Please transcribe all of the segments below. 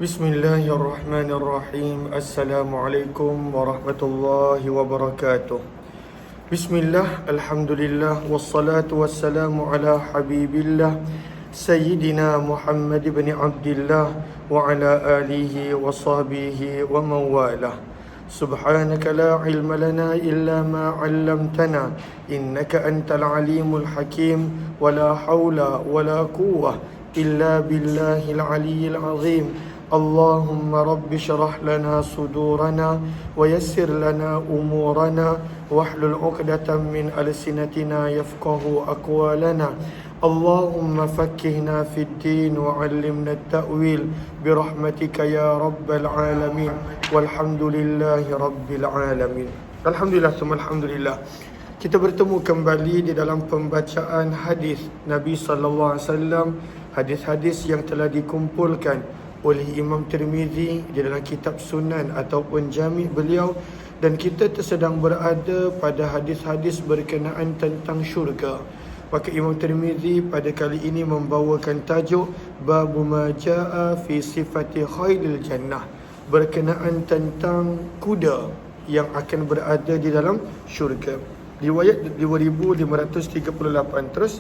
Bismillahirrahmanirrahim. Assalamualaikum warahmatullahi wabarakatuh. Bismillah, alhamdulillah, wassalatu wassalamu ala habibillah Sayyidina Muhammad ibn Abdillah wa ala alihi wa sahbihi wa mawalah. Subhanaka la ilma lana illa ma 'allamtana innaka antal alimul hakim wa la hawla wa la quwwah illa billahil aliyyil azim. اللهم رب اشرح لنا صدورنا ويسر لنا أمورنا واحلل عقدة من ألسنتنا يفقه أقوالنا اللهم فقهنا في الدين وعلمنا التأويل برحمتك يا رب العالمين والحمد لله رب العالمين. Alhamdulillah, alhamdulillah. Kita bertemu kembali di dalam pembacaan hadis Nabi sallallahu alaihi wasallam, hadis-hadis yang telah dikumpulkan oleh Imam Tirmizi di dalam kitab Sunan ataupun Jami' beliau, dan kita sedang berada pada hadis-hadis berkenaan tentang syurga. Maka Imam Tirmizi pada kali ini membawakan tajuk Babu ma jaa fi sifati khailil jannah, berkenaan tentang kuda yang akan berada di dalam syurga. Riwayat 2538 terus.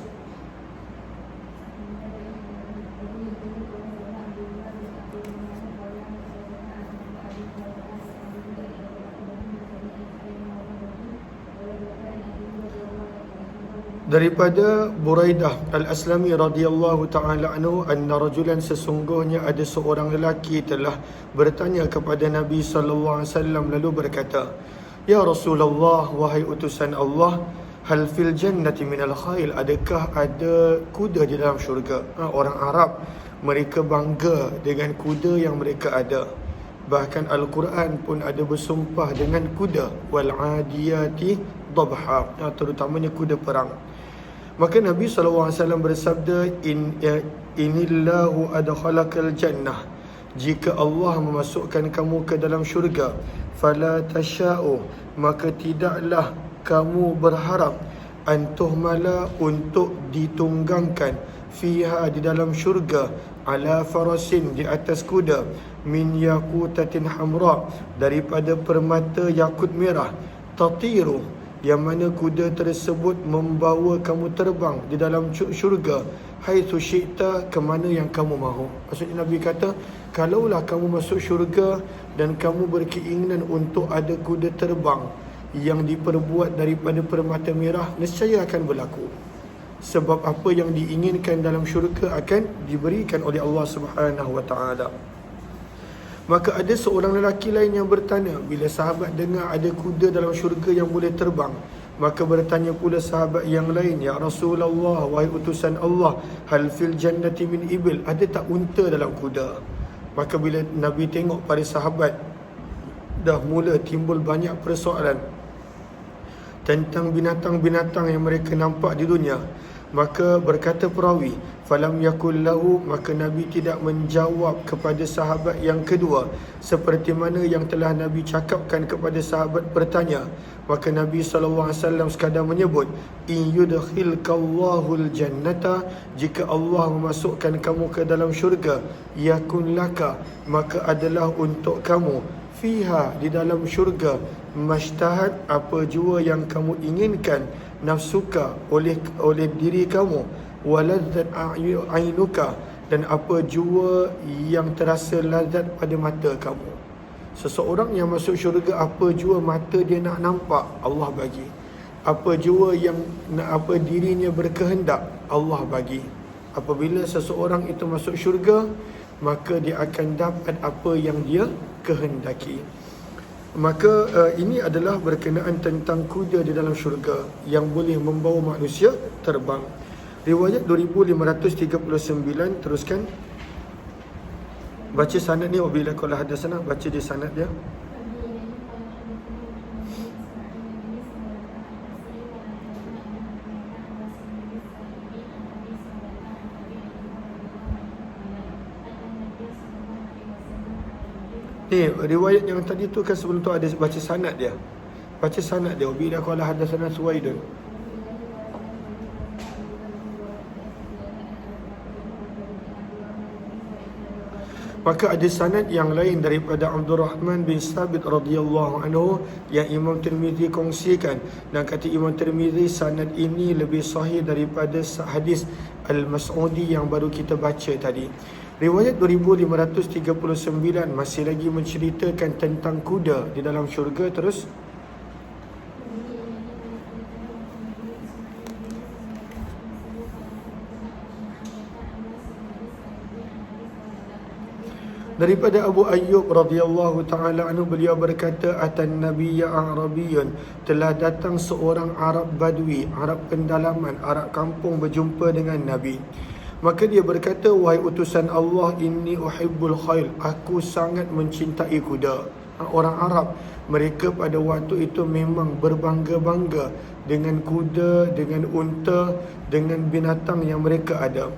Daripada Buraidah Al-Aslami radhiyallahu ta'ala anhu, anna rajulan, sesungguhnya ada seorang lelaki telah bertanya kepada Nabi sallallahu alaihi wasallam lalu berkata, Ya Rasulullah, wahai utusan Allah, hal fil jannati minal khail, adakah ada kuda di dalam syurga? Orang Arab, mereka bangga dengan kuda yang mereka ada. Bahkan Al-Quran pun ada bersumpah dengan kuda, wal adiyati dhabha, terutamanya kuda perang. Maka Nabi SAW bersabda, Inillahu adkhalakal jannah, jika Allah memasukkan kamu ke dalam syurga, fala tasha'u, maka tidaklah kamu berharap, antuhmala, untuk ditunggangkan, fiha, di dalam syurga, ala farasin, di atas kuda, min yakutatin hamra, daripada permata yakut merah, tatiru, yang mana kuda tersebut membawa kamu terbang di dalam syurga, haitsu syi'ta, ke mana yang kamu mahu. Maksudnya Nabi kata, kalaulah kamu masuk syurga dan kamu berkeinginan untuk ada kuda terbang yang diperbuat daripada permata merah, nescaya akan berlaku. Sebab apa yang diinginkan dalam syurga akan diberikan oleh Allah Subhanahu wa taala. Maka ada seorang lelaki lain yang bertanya, bila sahabat dengar ada kuda dalam syurga yang boleh terbang, maka bertanya pula sahabat yang lain, Ya Rasulullah, wahai utusan Allah, hal fil jannati min ibil, ada tak unta dalam kuda? Maka bila Nabi tengok pada sahabat dah mula timbul banyak persoalan tentang binatang-binatang yang mereka nampak di dunia, maka berkata perawi, falam yakul lahu, maka Nabi tidak menjawab kepada sahabat yang kedua seperti mana yang telah Nabi cakapkan kepada sahabat bertanya. Maka Nabi SAW sekadar menyebut, in yudkhilkallahul jannata, jika Allah memasukkan kamu ke dalam syurga, yakun laka, maka adalah untuk kamu, fiha, di dalam syurga, mashtahat, apa jua yang kamu inginkan, nafsuka, oleh diri kamu, waladzat a'yunuka, dan apa jua yang terasa lazat pada mata kamu. Seseorang yang masuk syurga, apa jua mata dia nak nampak, Allah bagi. Apa jua yang apa dirinya berkehendak, Allah bagi. Apabila seseorang itu masuk syurga, maka dia akan dapat apa yang dia kehendaki. Maka ini adalah berkenaan tentang kuda di dalam syurga yang boleh membawa manusia terbang. Riwayat 2539, teruskan. Baca sanad ni, wabila qala hadatsana, baca di sanad dia. Ni riwayat yang tadi tu kan sebelum tu ada baca sanad dia. Baca sanad dia, bila qala hadatsana Suwaidun. Maka ada sanad yang lain daripada Abdul Rahman bin Sabit radhiyallahu anhu yang Imam Tirmizi kongsikan, dan kata Imam Tirmizi sanad ini lebih sahih daripada hadis Al-Mas'udi yang baru kita baca tadi. Riwayat 2539 masih lagi menceritakan tentang kuda di dalam syurga. Terus daripada Abu Ayyub radhiyallahu taala anhu, beliau berkata, atan nabiyya arabiyyun, telah datang seorang Arab Badui, Arab pendalaman, Arab kampung berjumpa dengan Nabi. Maka dia berkata, wahai utusan Allah, inni uhibbul khail, aku sangat mencintai kuda. Orang Arab, mereka pada waktu itu memang berbangga-bangga dengan kuda, dengan unta, dengan binatang yang mereka ada.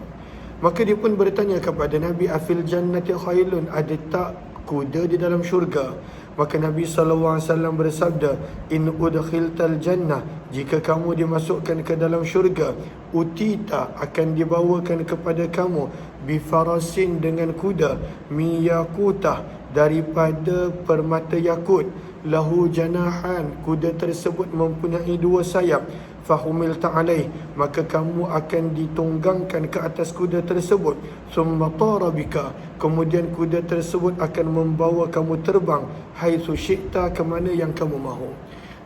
Maka dia pun bertanya kepada Nabi, afil jannati khailun, ada tak kuda di dalam syurga? Maka Nabi SAW bersabda, in udkhiltal jannah, jika kamu dimasukkan ke dalam syurga, utita, akan dibawakan kepada kamu, bifarasin, dengan kuda, miyakutah, daripada permata yakut, lahu janahan, kuda tersebut mempunyai 2 sayap, fahumilta alaih, maka kamu akan ditunggangkan ke atas kuda tersebut, summa tara bika, kemudian kuda tersebut akan membawa kamu terbang, haitsu syi'ta, ke mana yang kamu mahu.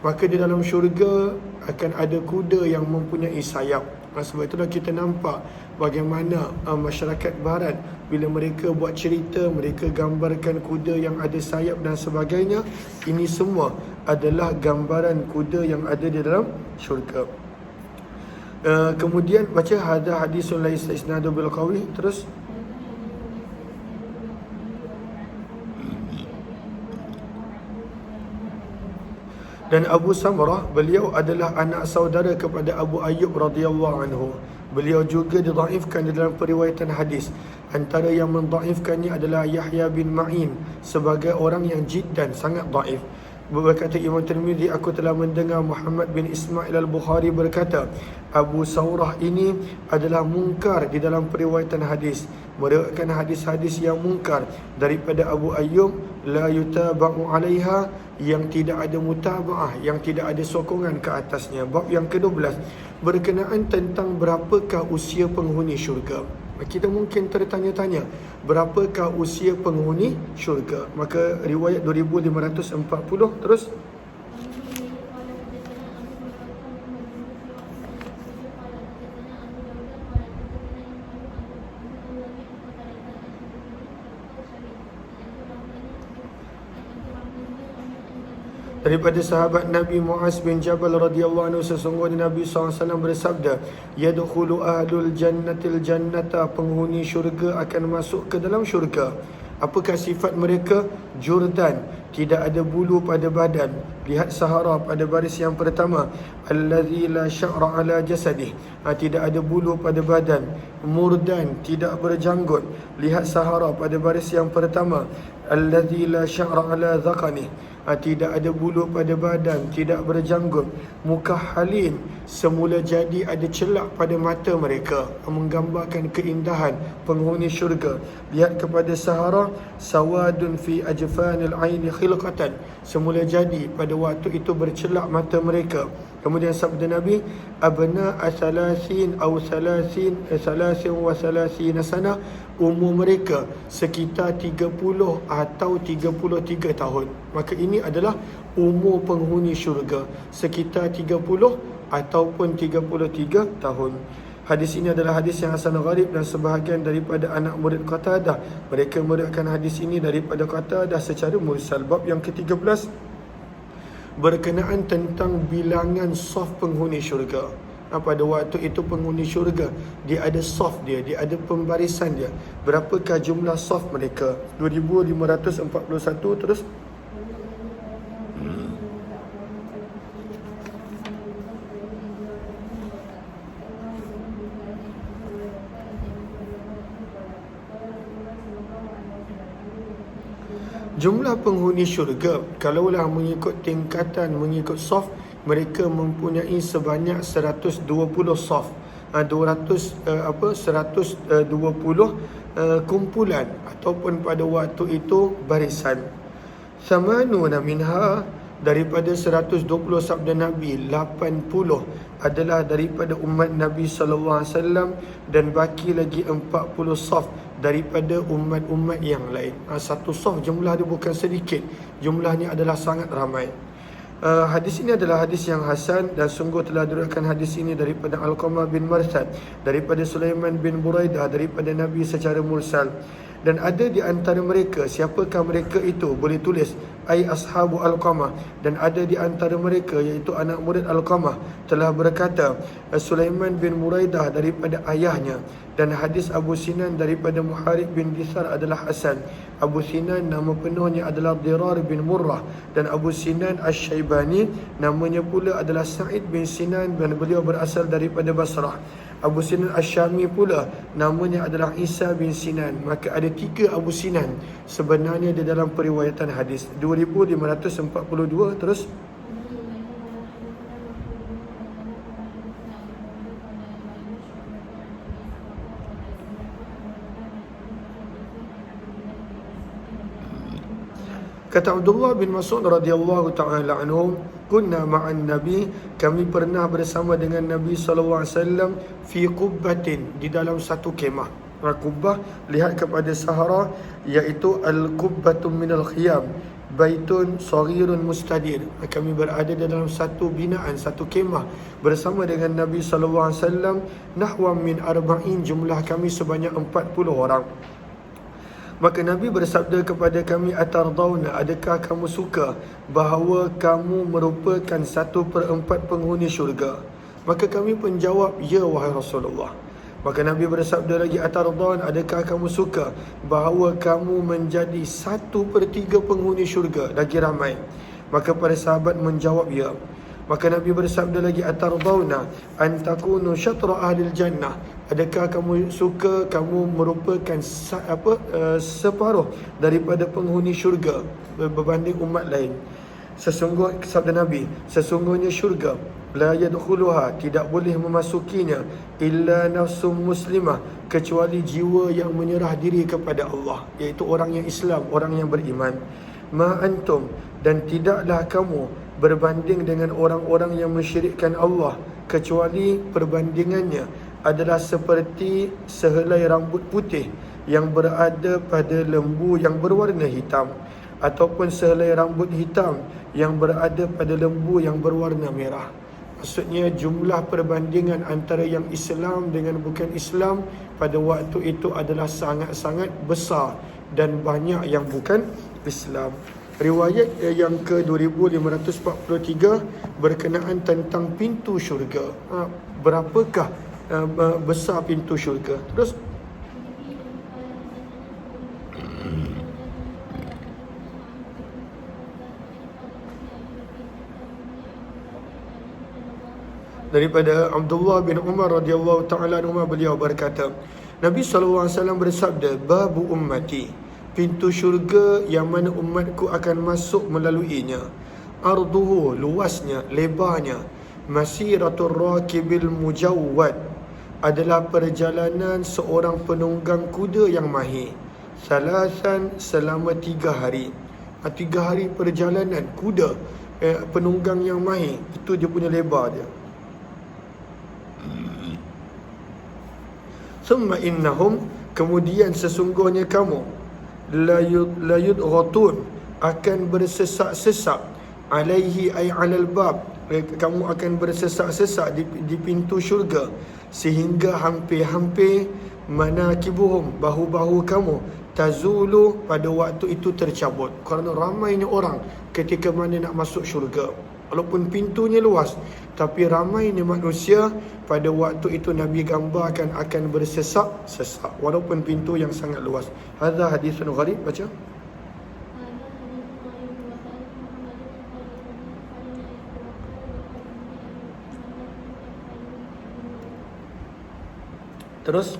Maka di dalam syurga akan ada kuda yang mempunyai sayap. Sebab itulah kita nampak bagaimana masyarakat barat, bila mereka buat cerita, mereka gambarkan kuda yang ada sayap dan sebagainya. Ini semua adalah gambaran kuda yang ada di dalam syurga. Kemudian baca hadha hadisun laisa isnadu bil qawi. Terus dan Abu Samrah, beliau adalah anak saudara kepada Abu Ayyub radhiyallahu anhu. Beliau juga didhaifkan di dalam periwayatan hadis. Antara yang mendhaifkannya adalah Yahya bin Ma'in sebagai orang yang jiddan sangat dhaif. Berkata Imam Tirmizi, aku telah mendengar Muhammad bin Ismail al-Bukhari berkata, Abu Saurah ini adalah mungkar di dalam periwayatan hadis, meriwayatkan hadis-hadis yang mungkar daripada Abu Ayyub, la yutaba'u alaiha, yang tidak ada mutaba'ah, yang tidak ada sokongan ke atasnya. Bab yang ke-12 berkenaan tentang berapakah usia penghuni syurga. Kita mungkin tertanya-tanya, berapakah usia penghuni syurga? Maka riwayat 2540. Terus daripada sahabat Nabi Muaz bin Jabal radhiyallahu anhu, sesungguhnya Nabi SAW bersabda, yadkhulu ahlul jannatil jannata, penghuni syurga akan masuk ke dalam syurga. Apakah sifat mereka? Jurdan, tidak ada bulu pada badan. Lihat Sahara pada baris yang pertama, allazi la sya'ra ala jasadih, tidak ada bulu pada badan. Murdan, tidak berjanggut. Lihat Sahara pada baris yang pertama, allazi la sya'ra ala dhaqanih, tidak ada bulu pada badan, tidak berjanggut. Mukahhalin, semula jadi ada celak pada mata mereka, menggambarkan keindahan penghuni syurga. Lihat kepada Sahara, sawadun fi ajfanil aini khilqatan, semula jadi pada waktu itu bercelak mata mereka. Kemudian sabda Nabi, abna athalasin aw salasin wa salasina sana, umur mereka sekitar 30 atau 33 tahun. Maka ini adalah umur penghuni syurga, sekitar 30 ataupun 33 tahun. Hadis ini adalah hadis yang hasan gharib, dan sebahagian daripada anak murid Qatadah, mereka meriwayatkan hadis ini daripada Qatadah secara mursal. Bab yang ke-13 berkenaan tentang bilangan saf penghuni syurga. Pada waktu itu penghuni syurga, dia ada saf dia ada pembarisan dia. Berapakah jumlah saf mereka? 2541. Terus jumlah penghuni syurga, kalaulah mengikut tingkatan, mengikut saf, mereka mempunyai sebanyak 120 saf. 120 kumpulan ataupun pada waktu itu barisan. Samanuna minha, daripada 120 sabda Nabi, 80 adalah daripada umat Nabi SAW, dan baki lagi 40 saf daripada umat-umat yang lain. Satu saf jumlah dia bukan sedikit, jumlahnya adalah sangat ramai. Hadis ini adalah hadis yang hasan, dan sungguh telah diriwayatkan hadis ini daripada Alqamah bin Marsad, daripada Sulaiman bin Buraidah, daripada Nabi secara mursal. Dan ada di antara mereka, siapakah mereka itu? Boleh tulis ai ashabu Alqamah. Dan ada di antara mereka, iaitu anak murid Alqamah, telah berkata Sulaiman bin Buraidah daripada ayahnya. Dan hadis Abu Sinan daripada Muharib bin Disar adalah hasan. Abu Sinan nama penuhnya adalah Dirar bin Murrah, dan Abu Sinan Asy-Syaibani namanya pula adalah Sa'id bin Sinan, dan beliau berasal daripada Basrah. Abu Sinan Asy-Syami pula namanya adalah Isa bin Sinan. Maka ada 3 Abu Sinan sebenarnya di dalam periwayatan hadis. 2542. Terus kata Abdullah bin Mas'ud radhiyallahu taala anhu, kunna ma'an Nabi, kami pernah bersama dengan Nabi sallallahu alaihi wasallam fi qubbatin, di dalam satu kemah. Qubbah, lihat kepada Sahara, iaitu al-qubbatu minal khiyam, baitun saghirun mustadir. Kami berada di dalam satu binaan, satu kemah bersama dengan Nabi sallallahu alaihi wasallam, nahwa min arba'in, jumlah kami sebanyak 40 orang. Maka Nabi bersabda kepada kami, atardawna, adakah kamu suka bahawa kamu merupakan 1/4 penghuni syurga? Maka kami pun jawab, ya wahai Rasulullah. Maka Nabi bersabda lagi, atardawna, adakah kamu suka bahawa kamu menjadi 1/3 penghuni syurga? Lagi ramai. Maka para sahabat menjawab, ya. Maka Nabi bersabda lagi, atardawna an takunu syatra ahlil jannah, adakah kamu suka kamu merupakan separuh daripada penghuni syurga berbanding umat lain? Sabda Nabi, sesungguhnya syurga la yadkhuluha, tidak boleh memasukinya, illa nafsum muslimah, kecuali jiwa yang menyerah diri kepada Allah, iaitu orang yang Islam, orang yang beriman. Ma antum, dan tidaklah kamu berbanding dengan orang-orang yang mensyirikkan Allah, kecuali perbandingannya adalah seperti sehelai rambut putih yang berada pada lembu yang berwarna hitam, ataupun sehelai rambut hitam yang berada pada lembu yang berwarna merah. Maksudnya jumlah perbandingan antara yang Islam dengan bukan Islam pada waktu itu adalah sangat-sangat besar, dan banyak yang bukan Islam. Riwayat yang ke-2543 berkenaan tentang pintu syurga. Berapakah besar pintu syurga? Terus daripada Abdullah bin Umar radhiyallahu taala anhu, beliau berkata, Nabi sallallahu alaihi wasallam bersabda, babu ummati, pintu syurga yang mana umatku akan masuk melaluinya, arduhu, luasnya, lebarnya, masiratul rakibil mujawwad, adalah perjalanan seorang penunggang kuda yang mahir, salasan, selama 3 hari. 3 hari perjalanan kuda penunggang yang mahir, itu dia punya lebar dia. Summa innahum, kemudian sesungguhnya kamu, la yudghatun, akan bersesak-sesak, alaihi ay alal bab, kamu akan bersesak-sesak di pintu syurga, sehingga hampir-hampir manakibuhum, bahu-bahu kamu, tazulu, pada waktu itu tercabut, kerana ramainya orang ketika mana nak masuk syurga. Walaupun pintunya luas, tapi ramainya manusia pada waktu itu Nabi gambarkan akan bersesak-sesak walaupun pintu yang sangat luas. Hadza hadisun gharib. Baca. Terus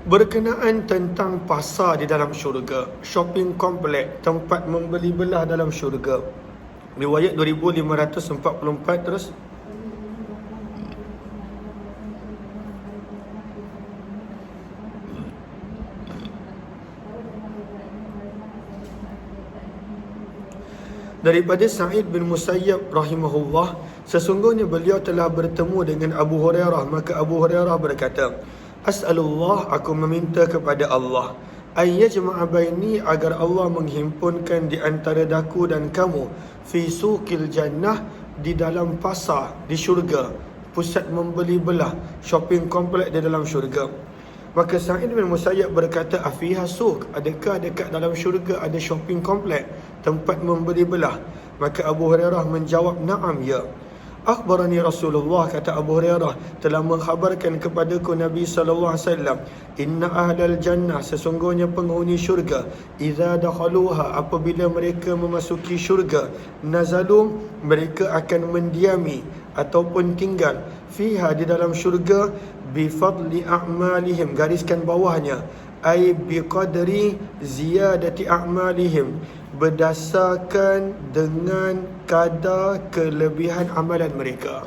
berkenaan tentang pasar di dalam syurga, shopping complex, tempat membeli belah dalam syurga. Riwayat 2544. Terus Daripada Sa'id bin Musayyab rahimahullah, sesungguhnya beliau telah bertemu dengan Abu Hurairah, maka Abu Hurairah berkata, As'alullah, aku meminta kepada Allah, ayyajma'a baini, agar Allah menghimpunkan di antara daku dan kamu, fi suqil jannah, di dalam pasar di syurga, pusat membeli belah, shopping kompleks di dalam syurga. Maka Sa'id bin Musayyab berkata, afiha suq, adakah dekat dalam syurga ada shopping kompleks, tempat membeli belah? Maka Abu Hurairah menjawab, na'am ya. Akhbarani Rasulullah, kata Abu Hurairah, telah mengkhabarkan kepadaku Nabi SAW, inna ahlal jannah, sesungguhnya penghuni syurga, idza dakhaluha, apabila mereka memasuki syurga, nazalu, mereka akan mendiami ataupun tinggal, fiha, di dalam syurga, bifadli a'malihim, gariskan bawahnya, ay biqadri ziyadati a'malihim, berdasarkan dengan kadar kelebihan amalan mereka.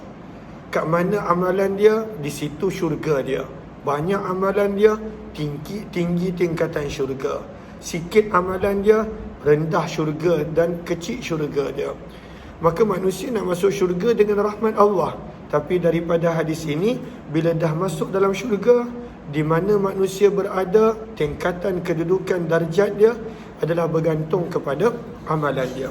Kat mana amalan dia, di situ syurga dia. Banyak amalan dia, tinggi tingkatan syurga. Sikit amalan dia, rendah syurga dan kecil syurga dia. Maka manusia nak masuk syurga dengan rahmat Allah. Tapi daripada hadis ini, bila dah masuk dalam syurga, di mana manusia berada, tingkatan kedudukan darjat dia adalah bergantung kepada amalan dia.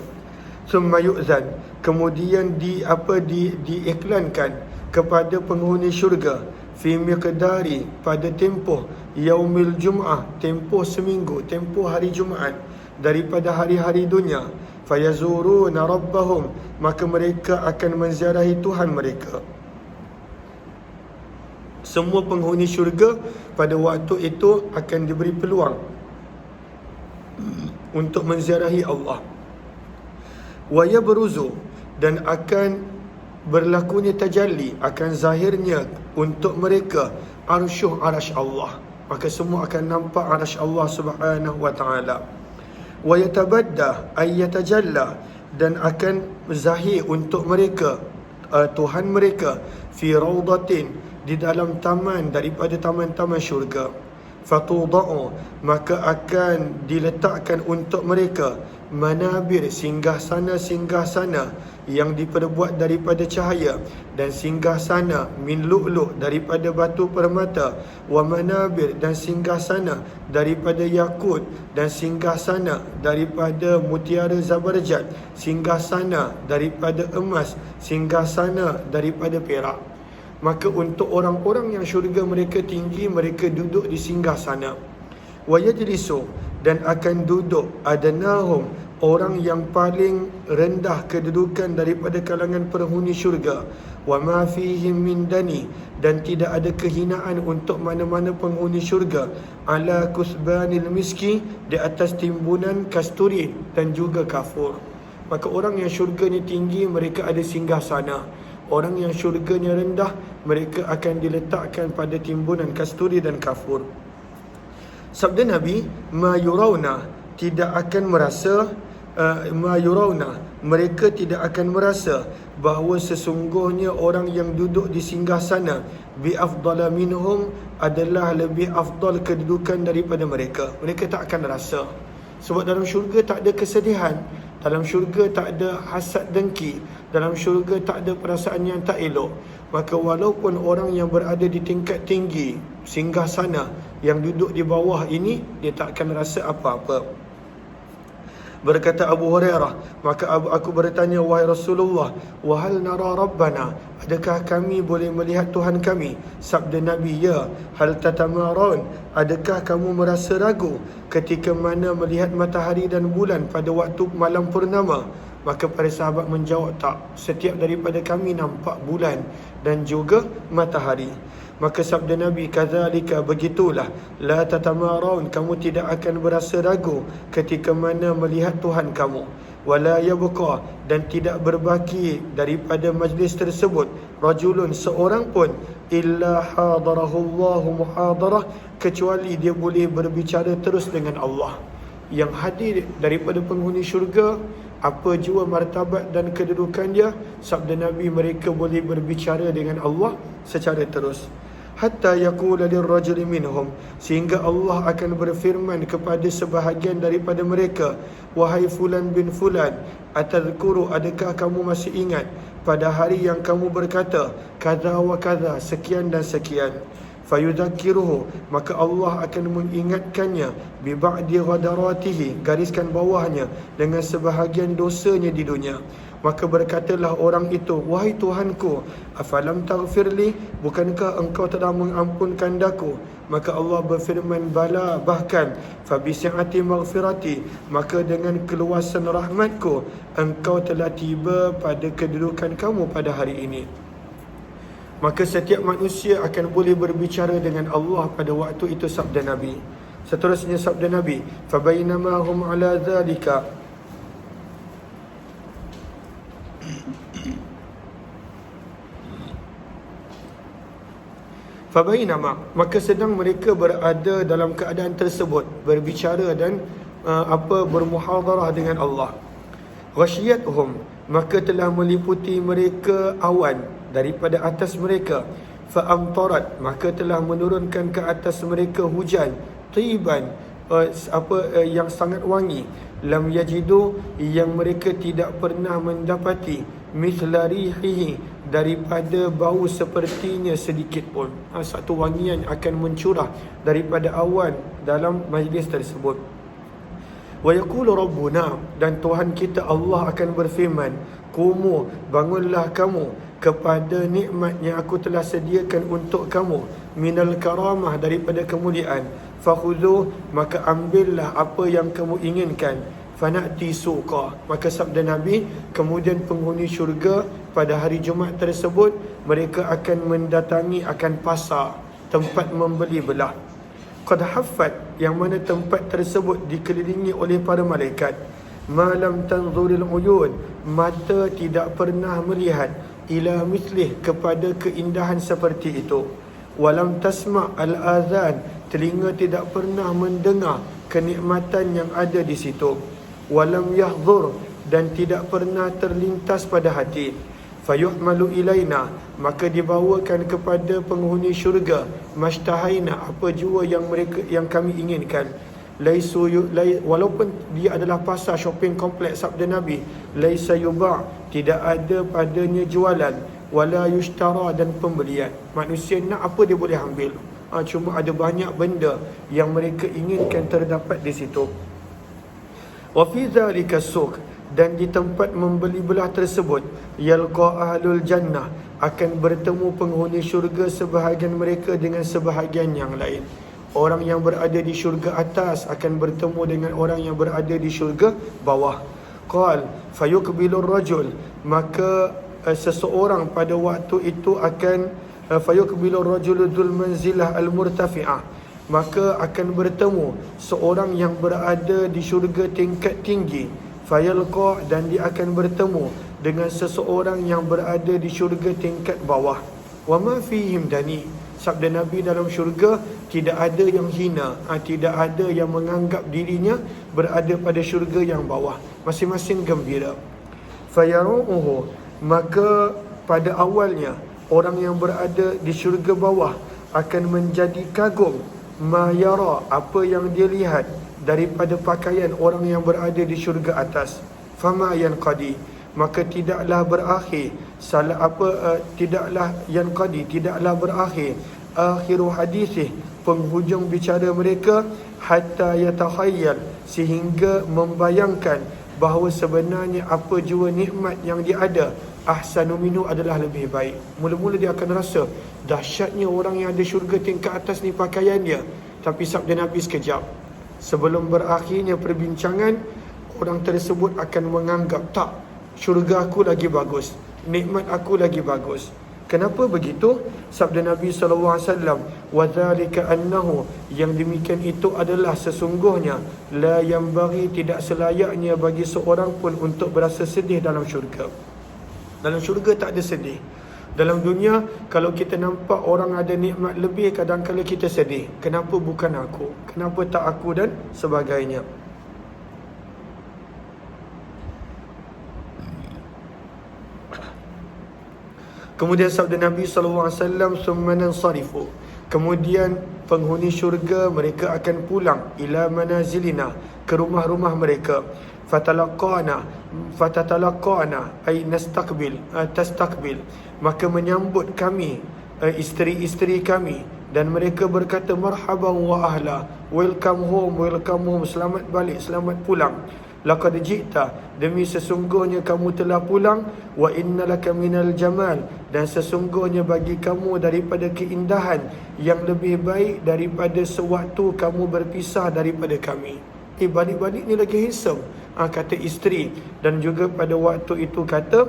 Summa yu'zan, kemudian diiklankan kepada penghuni syurga, fi miqdari, pada tempoh yaumil jum'ah, tempoh seminggu, tempoh hari Jumaat daripada hari-hari dunia, fayazuruna rabbahum, maka mereka akan menziarahi Tuhan mereka. Semua penghuni syurga pada waktu itu akan diberi peluang untuk menziarahi Allah. Wa yabruzu, dan akan berlakunya tajalli, akan zahirnya untuk mereka arsyuh, arash Allah. Maka semua akan nampak arash Allah Subhanahu wa ta'ala. Wa yatabadda ay yatajalla, dan akan zahir untuk mereka Tuhan mereka, fi rawdatin, di dalam taman daripada taman-taman syurga. Fatuda'u, maka akan diletakkan untuk mereka manabir, singgah-sana yang diperbuat daripada cahaya, dan singgah-sana min lu'lu', daripada batu permata, wa manabir, dan singgah-sana daripada yakut, dan singgah-sana daripada mutiara zabarjat, singgah-sana daripada emas, singgah-sana daripada perak. Maka untuk orang-orang yang syurga mereka tinggi, mereka duduk di singgah sana. Wa yajlisu, dan akan duduk adnahum, orang yang paling rendah kedudukan daripada kalangan penghuni syurga. Wa ma fihim min dani, dan tidak ada kehinaan untuk mana-mana penghuni syurga, ala kusbanil miski, di atas timbunan kasturi dan juga kafur. Maka orang yang syurganya tinggi, mereka ada singgah sana. Orang yang syurganya rendah, mereka akan diletakkan pada timbunan kasturi dan kafur. Sabda Nabi, ma yurawna, tidak akan merasa, ma yurawna, mereka tidak akan merasa bahawa sesungguhnya orang yang duduk di singgah sana, bi afdala minhum, adalah lebih afdal kedudukan daripada mereka. Mereka tak akan rasa. Sebab dalam syurga tak ada kesedihan, dalam syurga tak ada hasad dengki, dalam syurga tak ada perasaan yang tak elok. Maka walaupun orang yang berada di tingkat tinggi, singgah sana, yang duduk di bawah ini, dia tak akan rasa apa-apa. Berkata Abu Hurairah, maka aku bertanya, wahai Rasulullah, wahal nara Rabbana, adakah kami boleh melihat Tuhan kami? Sabda Nabi, ya. Hal tatamaran, adakah kamu merasa ragu ketika mana melihat matahari dan bulan pada waktu malam purnama? Maka para sahabat menjawab, tak. Setiap daripada kami nampak bulan dan juga matahari. Maka sabda Nabi, kadzalika, begitulah, la tatamaran, kamu tidak akan berasa ragu ketika mana melihat Tuhan kamu. Wala yabqa, dan tidak berbaki daripada majlis tersebut rajulun, seorang pun, illa hadarahu Allahu muhadarah, kecuali dia boleh berbicara terus dengan Allah. Yang hadir daripada penghuni syurga, apa jua martabat dan kedudukan dia, sabda Nabi, mereka boleh berbicara dengan Allah secara terus. hatta yaqula lirrajuli minhum, sehingga Allah akan berfirman kepada sebahagian daripada mereka, wahai fulan bin fulan, atadhkuru, adakah kamu masih ingat pada hari yang kamu berkata kadza wa kadza, sekian dan sekian. Fayudzakiruhu, maka Allah akan mengingatkannya, bi ba'di ghadaratihi, gariskan bawahnya, dengan sebahagian dosanya di dunia. Maka berkatalah orang itu, wahai Tuhanku, afalam taghfirli, bukankah engkau telah mengampunkan daku? Maka Allah berfirman, bala, bahkan, fabisi'ati maghfirati, maka dengan keluasan rahmatku engkau telah tiba pada kedudukan kamu pada hari ini. Maka setiap manusia akan boleh berbicara dengan Allah pada waktu itu, sabda Nabi. Seterusnya sabda Nabi, fabainama hum ala dhalika, fabainama, maka sedang mereka berada dalam keadaan tersebut, berbicara dan bermuhadarah dengan Allah. Ghasyiyatuhum, maka telah meliputi mereka awan daripada atas mereka. Fa'amtarat, maka telah menurunkan ke atas mereka hujan. Tiban, yang sangat wangi. Lam yajidu, yang mereka tidak pernah mendapati. Mithla rihihi, daripada bau sepertinya sedikit pun. Satu wangian akan mencurah daripada awan dalam majlis tersebut. Wa yaqulu rabbuna, dan Tuhan kita Allah akan berfirman, qumu, bangunlah kamu kepada nikmat yang aku telah sediakan untuk kamu, minal karamah, daripada kemuliaan. Fakhudhu, maka ambillah apa yang kamu inginkan. Fana'ti suqa, maka sabda Nabi, kemudian penghuni syurga pada hari Jumaat tersebut, mereka akan mendatangi akan pasar, tempat membeli belah. Qad haffat, yang mana tempat tersebut dikelilingi oleh para malaikat. Malam tanzuril uyun, mata tidak pernah melihat, ila mislih, kepada keindahan seperti itu. Walam tasma' al-azan, telinga tidak pernah mendengar kenikmatan yang ada di situ. Walam yahzur, dan tidak pernah terlintas pada hati. Fayuhmalu ilaina, maka dibawakan kepada penghuni syurga, mashtahaina, apa jua yang kami inginkan. Walaupun dia adalah pasar shopping kompleks, sabda Nabi, laisa yuba', tidak ada padanya jualan, wala yushtara, dan pembelian. Manusia nak apa dia boleh ambil. Cuma ada banyak benda yang mereka inginkan terdapat di situ. Wa fi dzalika suq, dan di tempat membeli belah tersebut, yalqa ahlul jannah, akan bertemu penghuni syurga sebahagian mereka dengan sebahagian yang lain. Orang yang berada di syurga atas akan bertemu dengan orang yang berada di syurga bawah. Qal fayuqbilur rajul, maka seseorang pada waktu itu akan fayuqbilur rajulu dzul manzilah al-murtafi'ah, maka akan bertemu seorang yang berada di syurga tingkat tinggi. Fayalqa, dan dia akan bertemu dengan seseorang yang berada di syurga tingkat bawah. Wa ma fihim dani, sabda Nabi, dalam syurga tidak ada yang hina, tidak ada yang menganggap dirinya berada pada syurga yang bawah, masing-masing gembira. Fayaruhu, maka pada awalnya orang yang berada di syurga bawah akan menjadi kagum, ma yara, apa yang dia lihat daripada pakaian orang yang berada di syurga atas. Fama yanqadi, maka tidaklah berakhir tidaklah yanqadi, tidaklah berakhir akhiru hadisih, penghujung bicara mereka, hatta yatakhayyal, sehingga membayangkan bahawa sebenarnya apa jua nikmat yang dia ada, ahsanu minhu, adalah lebih baik. Mula-mula dia akan rasa dahsyatnya orang yang ada syurga tingkat atas ni pakaian dia, tapi sabda Nabi sekejap sebelum berakhirnya perbincangan, orang tersebut akan menganggap, tak, syurga aku lagi bagus, nikmat aku lagi bagus. Kenapa begitu? Sabda Nabi SAW, وَذَلِكَ أَنَّهُ, yang demikian itu adalah sesungguhnya, la yanbaghi, tidak selayaknya bagi seorang pun untuk berasa sedih dalam syurga. Dalam syurga tak ada sedih. Dalam dunia, kalau kita nampak orang ada nikmat lebih, kadang-kadang kita sedih. Kenapa bukan aku? Kenapa tak aku? Dan sebagainya. Kemudian sabda Nabi SAW, "Summa nansarifu." Kemudian penghuni syurga mereka akan pulang ila manazilina, ke rumah-rumah mereka. Fatatalaqana ay tastaqbil, maka menyambut kami isteri-isteri kami, dan mereka berkata, "Marhaban wa ahla." Welcome home, selamat balik, selamat pulang. "Laqad ji'ta," demi sesungguhnya kamu telah pulang. "Wa innalaka minal jamal," dan sesungguhnya bagi kamu daripada keindahan yang lebih baik daripada sewaktu kamu berpisah daripada kami. Balik-balik ni lagi handsome, kata isteri, dan juga pada waktu itu kata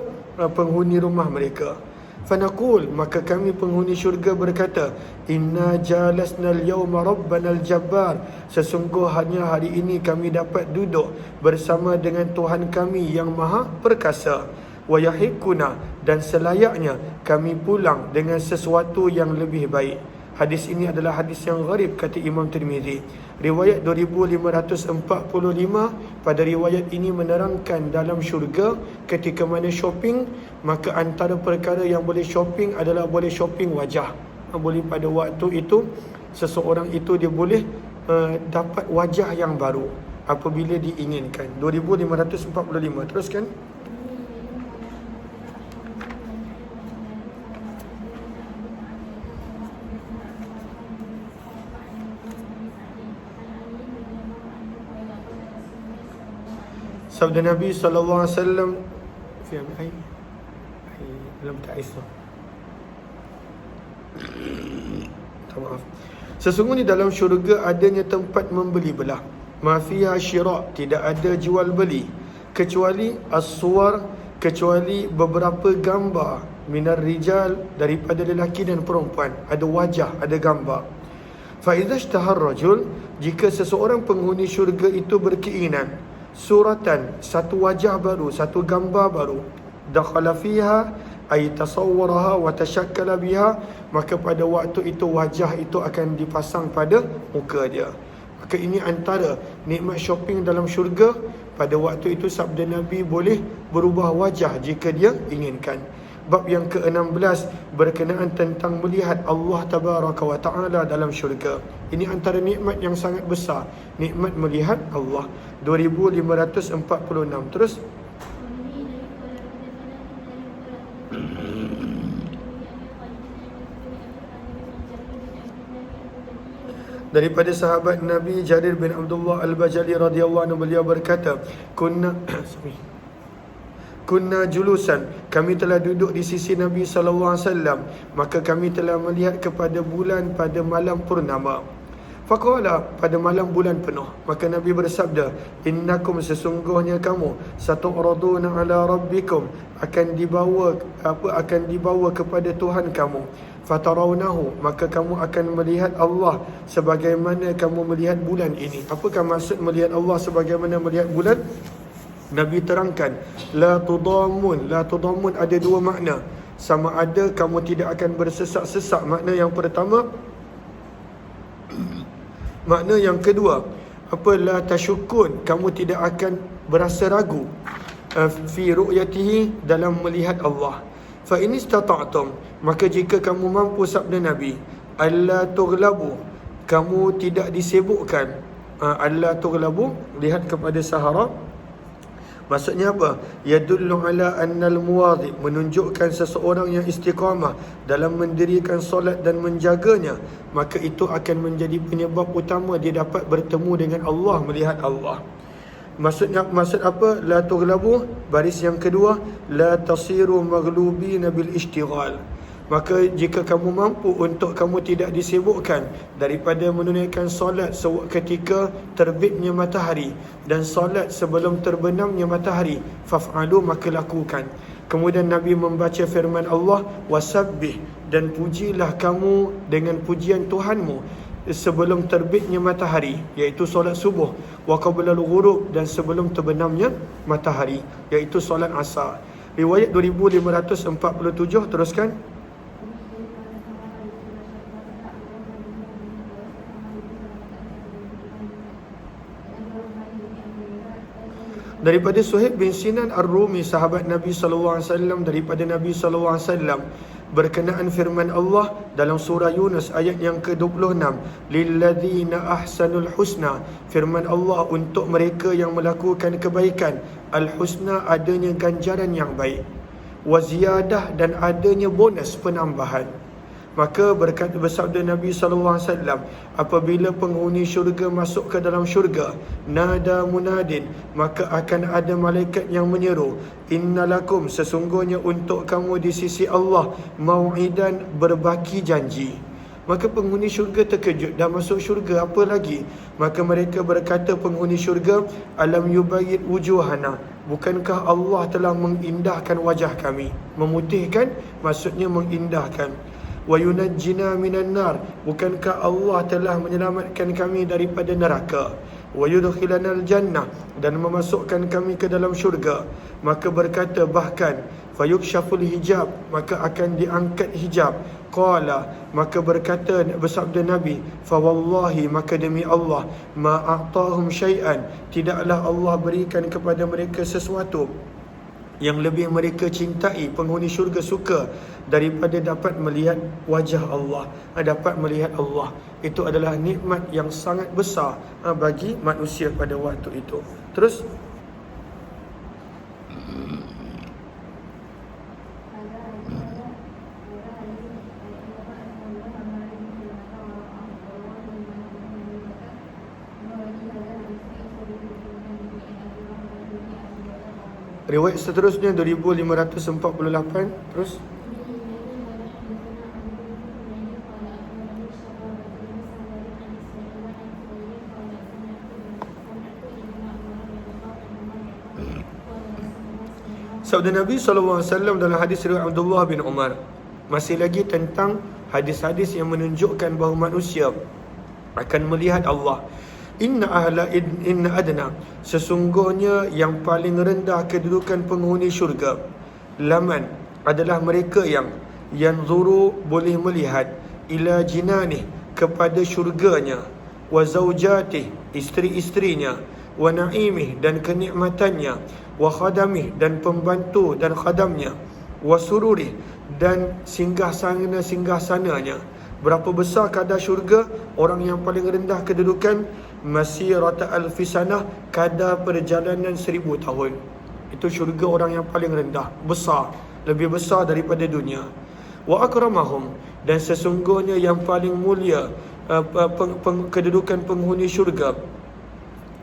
penghuni rumah mereka. Fanaqul, maka kami penghuni syurga berkata, "Inna jalasna al-yawma rabbana al-jabbar." Sesungguhnya hari ini kami dapat duduk bersama dengan Tuhan kami yang maha perkasa. Wa yahiquna, dan selayaknya kami pulang dengan sesuatu yang lebih baik. Hadis ini adalah hadis yang gharib, kata Imam Tirmizi. Riwayat 2545, pada riwayat ini menerangkan dalam syurga ketika mana shopping, maka antara perkara yang boleh shopping adalah boleh shopping wajah. Boleh pada waktu itu seseorang itu dia boleh dapat wajah yang baru apabila diinginkan. 2545, teruskan. Sabda Nabi SAW, fi ay dalam ta'is. Maaf. Sesungguhnya dalam syurga adanya tempat membeli belah. Ma fiha syira', tidak ada jual beli, kecuali as-suwar, kecuali beberapa gambar, minar rijal, daripada lelaki dan perempuan. Ada wajah, ada gambar. Fa idza ishtahar rajul, jika seseorang penghuni syurga itu berkeinginan suratan, satu wajah baru, satu gambar baru, dakhala fiha ay tasawwaraha wa tashakkala biha, maka pada waktu itu wajah itu akan dipasang pada muka dia. Maka ini antara nikmat shopping dalam syurga. Pada waktu itu sabda Nabi boleh berubah wajah jika dia inginkan. Bab yang ke-16 berkenaan tentang melihat Allah Tabaraka wa Ta'ala dalam syurga. Ini antara nikmat yang sangat besar, nikmat melihat Allah. 2546, terus. Daripada sahabat Nabi Jarir bin Abdullah Al-Bajali radhiyallahu anhu, beliau berkata, Kunna julusan, kami telah duduk di sisi Nabi SAW, maka kami telah melihat kepada bulan pada malam purnama. Faqala, pada malam bulan penuh, maka Nabi bersabda, "Innakum, sesungguhnya kamu, satu'raduna ala rabbikum, akan dibawa kepada Tuhan kamu. Fatarawnahu, maka kamu akan melihat Allah sebagaimana kamu melihat bulan ini." Apakah maksud melihat Allah sebagaimana melihat bulan? Nabi terangkan, la tudamun ada dua makna. Sama ada kamu tidak akan bersesak-sesak, makna yang pertama. Makna yang kedua, la tasyukun, kamu tidak akan berasa ragu fi ru'yatihi, dalam melihat Allah. Fa in istata'tum, maka jika kamu mampu, sabda Nabi, alla tughlabu, kamu tidak disibukkan. Alla tughlabu, lihat kepada Sahara. Maksudnya apa? Yadullu ala annal muwadhib, menunjukkan seseorang yang istiqamah dalam mendirikan solat dan menjaganya, maka itu akan menjadi penyebab utama dia dapat bertemu dengan Allah, melihat Allah. Maksud apa? La tughlabu, baris yang kedua, la tasiru maghlubina bil ishtighal. Maka jika kamu mampu untuk kamu tidak disibukkan daripada menunaikan solat ketika terbitnya matahari dan solat sebelum terbenamnya matahari, faf'alu, maka lakukan. Kemudian Nabi membaca firman Allah, wasabbih, dan pujilah kamu dengan pujian Tuhanmu sebelum terbitnya matahari, iaitu solat subuh, wa qablal ghurub, dan sebelum terbenamnya matahari, iaitu solat asar. Riwayat 2547, teruskan. Daripada Suhaib bin Sinan Ar-Rumi, sahabat Nabi SAW, daripada Nabi SAW, berkenaan firman Allah dalam surah Yunus ayat yang ke-26, lilladzina ahsanul husna, firman Allah untuk mereka yang melakukan kebaikan, al-husna adanya ganjaran yang baik, wa ziyadah dan adanya bonus penambahan. Maka berkata bersabda Nabi SAW, apabila penghuni syurga masuk ke dalam syurga, nada munadin, maka akan ada malaikat yang menyeru, innalakum, sesungguhnya untuk kamu di sisi Allah, mau'idan, berbaki janji. Maka penghuni syurga terkejut, dah masuk syurga apa lagi? Maka mereka berkata penghuni syurga, alam yubayyid wujuhana, bukankah Allah telah mengindahkan wajah kami? Memutihkan maksudnya mengindahkan. Wa yunajjina minan nar, bukankah Allah telah menyelamatkan kami daripada neraka? Wa yudkhilanal jannah, dan memasukkan kami ke dalam syurga. Maka berkata bahkan, fayukshaful hijab, maka akan diangkat hijab. Qala, maka berkata bersabda Nabi, fa wallahi, maka demi Allah, ma a'tahum syai'an, tidaklah Allah berikan kepada mereka sesuatu yang lebih mereka cintai, penghuni syurga suka, daripada dapat melihat wajah Allah, dapat melihat Allah. Itu adalah nikmat yang sangat besar bagi manusia pada waktu itu. Terus riwayat seterusnya 2548. Terus sabda Nabi SAW dalam hadis riwayat Abdullah bin Umar, masih lagi tentang hadis-hadis yang menunjukkan bahawa manusia akan melihat Allah. Inna adna, sesungguhnya yang paling rendah kedudukan penghuni syurga, laman, adalah mereka yang yanzuru, boleh melihat, ila jinanih, kepada syurganya, wa zaujatih, isteri-isterinya, wa na'imih, dan kenikmatannya, wa khadamih, dan pembantu dan khadamnya, wa sururih, dan singgah-sananya. Berapa besar kadar syurga? Orang yang paling rendah kedudukan, masirata alfisanah, kadar perjalanan 1000 tahun. Itu syurga orang yang paling rendah, besar, lebih besar daripada dunia. Wa akramahum, dan sesungguhnya yang paling mulia kedudukan penghuni syurga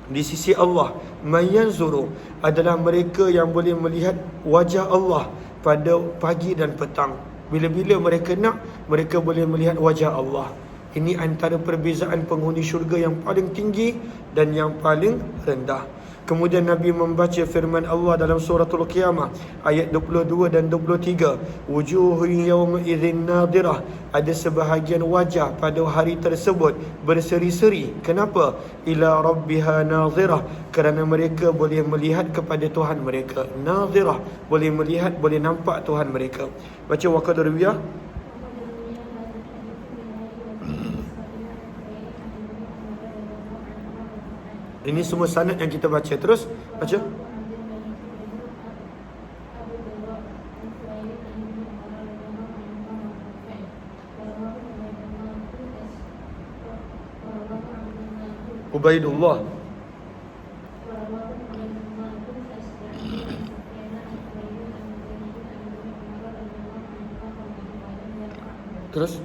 di sisi Allah, mayanzuru, adalah mereka yang boleh melihat wajah Allah pada pagi dan petang. Bila-bila mereka nak, mereka boleh melihat wajah Allah. Ini antara perbezaan penghuni syurga yang paling tinggi dan yang paling rendah. Kemudian Nabi membaca firman Allah dalam suratul Qiyamah ayat 22 dan 23, wujuhun yawma idzin nadirah, ada sebahagian wajah pada hari tersebut berseri-seri. Kenapa? Ila rabbiha nazirah, kerana mereka boleh melihat kepada Tuhan mereka. Nazirah, boleh melihat, boleh nampak Tuhan mereka. Baca waqad ruwiyah. Ini semua sanad yang kita baca. Terus baca. Ubaidullah. Terus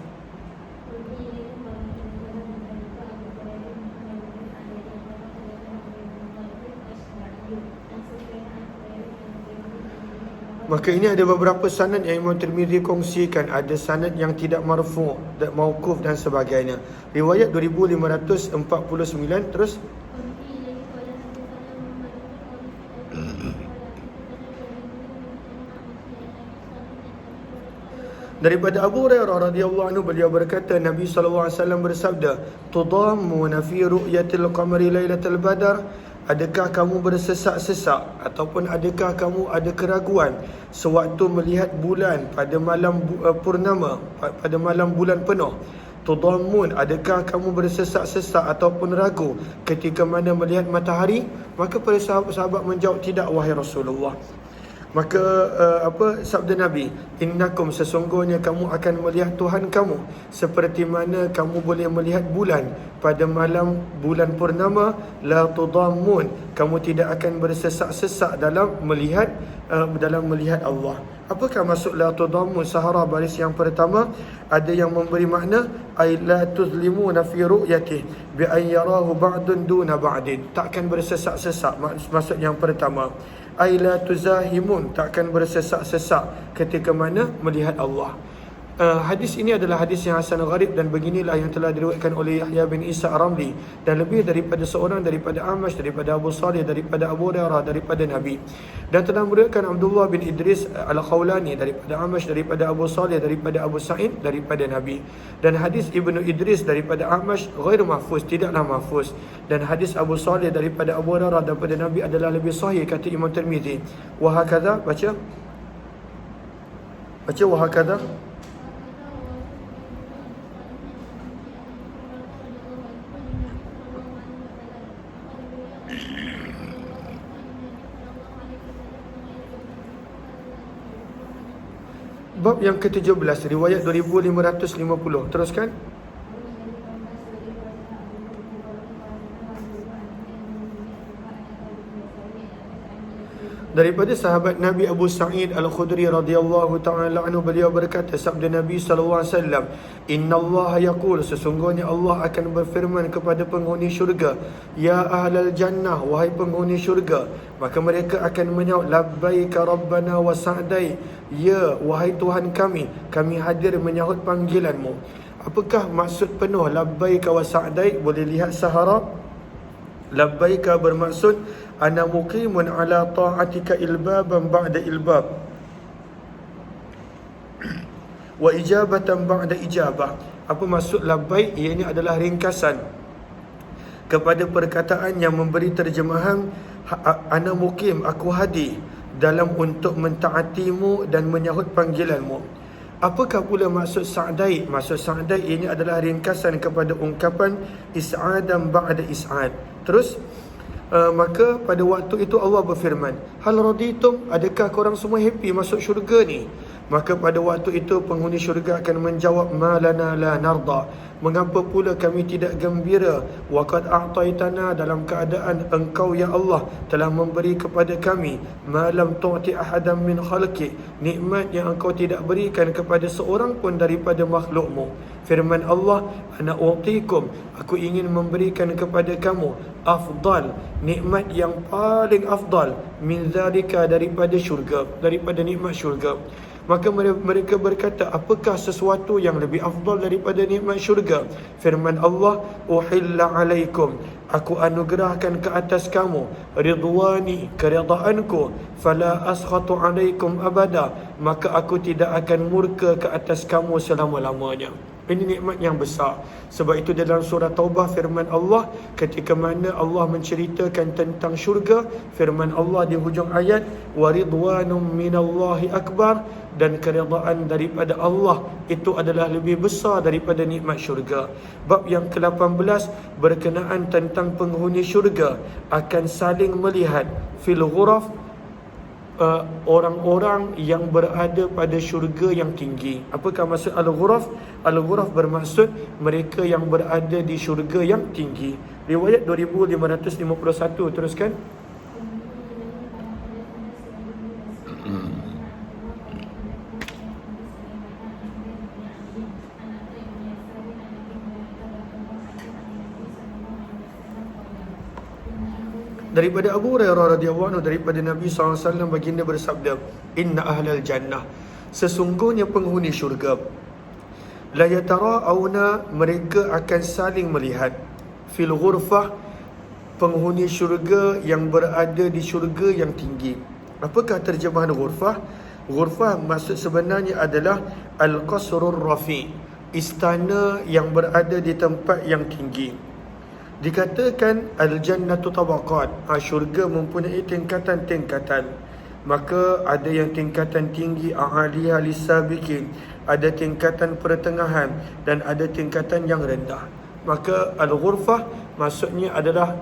maka ini ada beberapa sanad yang Imam Tirmizi kongsikan. Ada sanad yang tidak marfu', mauquf dan sebagainya. Riwayat 2549. Terus daripada Abu Hurairah radhiyallahu anhu, beliau berkata, Nabi SAW bersabda, tudammuna fi ru'yatil qamari lailatul badar, adakah kamu bersesak-sesak ataupun adakah kamu ada keraguan sewaktu melihat bulan pada malam purnama, pada malam bulan penuh? Tudammun, adakah kamu bersesak-sesak ataupun ragu ketika mana melihat matahari? Maka para sahabat-sahabat menjawab, tidak wahai Rasulullah. Maka sabda Nabi, innakum, sesungguhnya kamu akan melihat Tuhan kamu seperti mana kamu boleh melihat bulan pada malam bulan purnama. La tudammun, kamu tidak akan bersesak-sesak dalam melihat Allah. Apakah maksud la tudammun? Sahara baris yang pertama ada yang memberi makna ay la tuzlimuna fi ru'yatihi bi an yarahu ba'dun duna ba'din, takkan bersesak-sesak. Maksud yang pertama ay la tuzahimun, takkan bersesak-sesak ketika mana melihat Allah. Hadis ini adalah hadis yang hasan gharib, dan beginilah yang telah diriwayatkan oleh Yahya bin Isa Ar-Ramli dan lebih daripada seorang, daripada Amash, daripada Abu Salih, daripada Abu Hurairah, daripada Nabi. Dan telah meriwayatkan Abdullah bin Idris Al-Khawlani daripada Amash, daripada Abu Salih, daripada Abu Sa'id, daripada Nabi. Dan hadis Ibnu Idris daripada Amash ghair mahfuz, tidaklah mahfuz. Dan hadis Abu Salih daripada Abu Hurairah daripada Nabi adalah lebih sahih, kata Imam Tirmizi. Wa hakadha, baca wa hakadha. Bab yang ke-17, riwayat 2550. Teruskan. Daripada sahabat Nabi Abu Sa'id Al-Khudri radhiyallahu ta'ala anhu, beliau berkata, sabda Nabi sallallahu alaihi wasallam, innallaha yaqul, sesungguhnya Allah akan berfirman kepada penghuni syurga, ya ahlal jannah, wahai penghuni syurga. Maka mereka akan menjawab, labbaika rabbana wa sa'dai, ya wahai Tuhan kami hadir menyahut panggilanmu. Apakah maksud penuh labbaika wa sa'dai? Boleh lihat Sahara. Labbaika bermaksud ana muqimun ala ta'atika ilbaban ba'da ilbab wa ijabatan ba'da ijabah. Apa maksud labbaik? Ianya adalah ringkasan kepada perkataan yang memberi terjemahan ana muqim, aku hadir dalam untuk mentaatimu dan menyahut panggilanmu. Apakah pula maksud sa'dai? Maksud sa'dai ianya adalah ringkasan kepada ungkapan is'adan ba'da is'ad. Terus maka pada waktu itu Allah berfirman, hal raditum, adakah korang semua happy masuk syurga ni? Maka pada waktu itu penghuni syurga akan menjawab, ma lana la narda, mengapa pula kami tidak gembira? Wa qad a'taitana, dalam keadaan engkau ya Allah telah memberi kepada kami, ma lam tu'ti ahadan min khalqi, nikmat yang engkau tidak berikan kepada seorang pun daripada makhlukmu. Firman Allah, ana u'tikum, aku ingin memberikan kepada kamu afdal, nikmat yang paling afdal, min zalika, daripada syurga, daripada nikmat syurga. Maka mereka berkata, apakah sesuatu yang lebih afdal daripada nikmat syurga? Firman Allah, uhilla alaikum, aku anugerahkan ke atas kamu ridwani, keredaanku, fala askhatu alaikum abada, maka aku tidak akan murka ke atas kamu selama-lamanya. Ini nikmat yang besar. Sebab itu dalam surah Taubah firman Allah, ketika mana Allah menceritakan tentang syurga, firman Allah di hujung ayat, wa ridwanum minallahi akbar, dan keredaan daripada Allah itu adalah lebih besar daripada nikmat syurga. Bab yang ke-18 berkenaan tentang penghuni syurga akan saling melihat fil ghuraf, orang-orang yang berada pada syurga yang tinggi. Apakah maksud al-ghuraf? Al-ghuraf bermaksud mereka yang berada di syurga yang tinggi. Riwayat 2551, teruskan. Daripada Abu Hurairah radhiyallahu anhu, daripada Nabi SAW, baginda bersabda, inna ahlal jannah, sesungguhnya penghuni syurga, la yatara'auna, mereka akan saling melihat, fil ghurfah, penghuni syurga yang berada di syurga yang tinggi. Apakah terjemahan ghurfah? Ghurfah maksud sebenarnya adalah al-qasrur rafi, istana yang berada di tempat yang tinggi. Dikatakan al-jannatu tabaqat, syurga mempunyai tingkatan-tingkatan. Maka ada yang tingkatan tinggi, a'aliyah lisabiqin, ada tingkatan pertengahan, dan ada tingkatan yang rendah. Maka al-ghurfah maksudnya adalah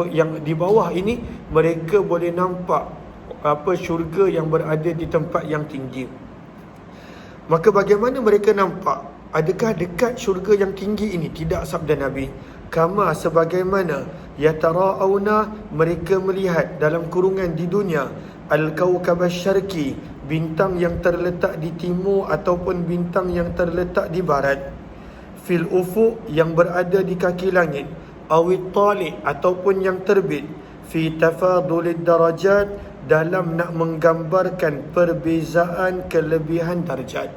yang di bawah ini mereka boleh nampak syurga yang berada di tempat yang tinggi. Maka bagaimana mereka nampak? Adakah dekat syurga yang tinggi ini? Tidak, sabda Nabi. Kama, sebagaimana yatara'auna, mereka melihat dalam kurungan di dunia, al-kawkab asy-syarqi, bintang yang terletak di timur ataupun bintang yang terletak di barat, fil ufuq, yang berada di kaki langit, awit tali', ataupun yang terbit, fi tafadulid darajat, dalam nak menggambarkan perbezaan kelebihan darjat.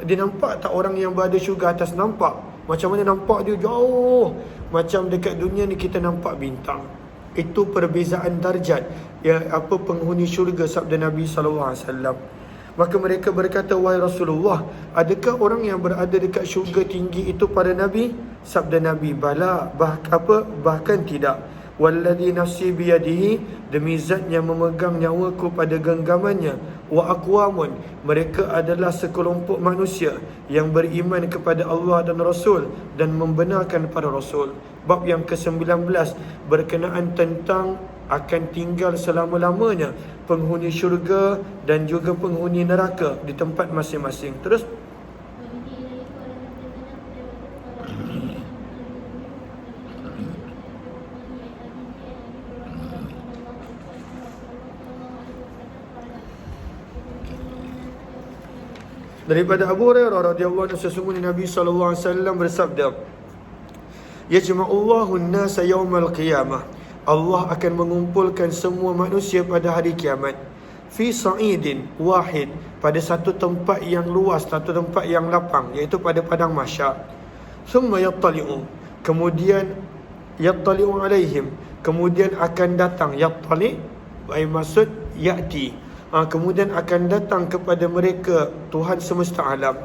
Dia nampak tak orang yang berada syurga atas? Nampak. Macam mana nampak dia? Jauh. Macam dekat dunia ni kita nampak bintang. Itu perbezaan darjat penghuni syurga, sabda Nabi SAW. Maka mereka berkata, wahai Rasulullah, adakah orang yang berada dekat syurga tinggi itu para Nabi? Sabda Nabi, bala, bahkan tidak. Walladhi nafsi biyadihi, demi zat yang memegang nyawaku pada genggamannya, wa aqwamun, mereka adalah sekelompok manusia yang beriman kepada Allah dan Rasul dan membenarkan para Rasul. Bab yang ke-19 berkenaan tentang akan tinggal selama-lamanya penghuni syurga dan juga penghuni neraka di tempat masing-masing. Terus daripada Abu Hurairah radhiyallahu anhu, sesungguhnya Nabi SAW bersabda, yajma'ullahu an-nasa yawmal qiyamah, Allah akan mengumpulkan semua manusia pada hari kiamat, fi sa'idin wahid, pada satu tempat yang luas, satu tempat yang lapang, iaitu pada padang mahsyar. Thumma yattali'u, kemudian yattali'u alaihim, kemudian akan datang, yattali' maksud ya'ti, kemudian akan datang kepada mereka Tuhan semesta alam.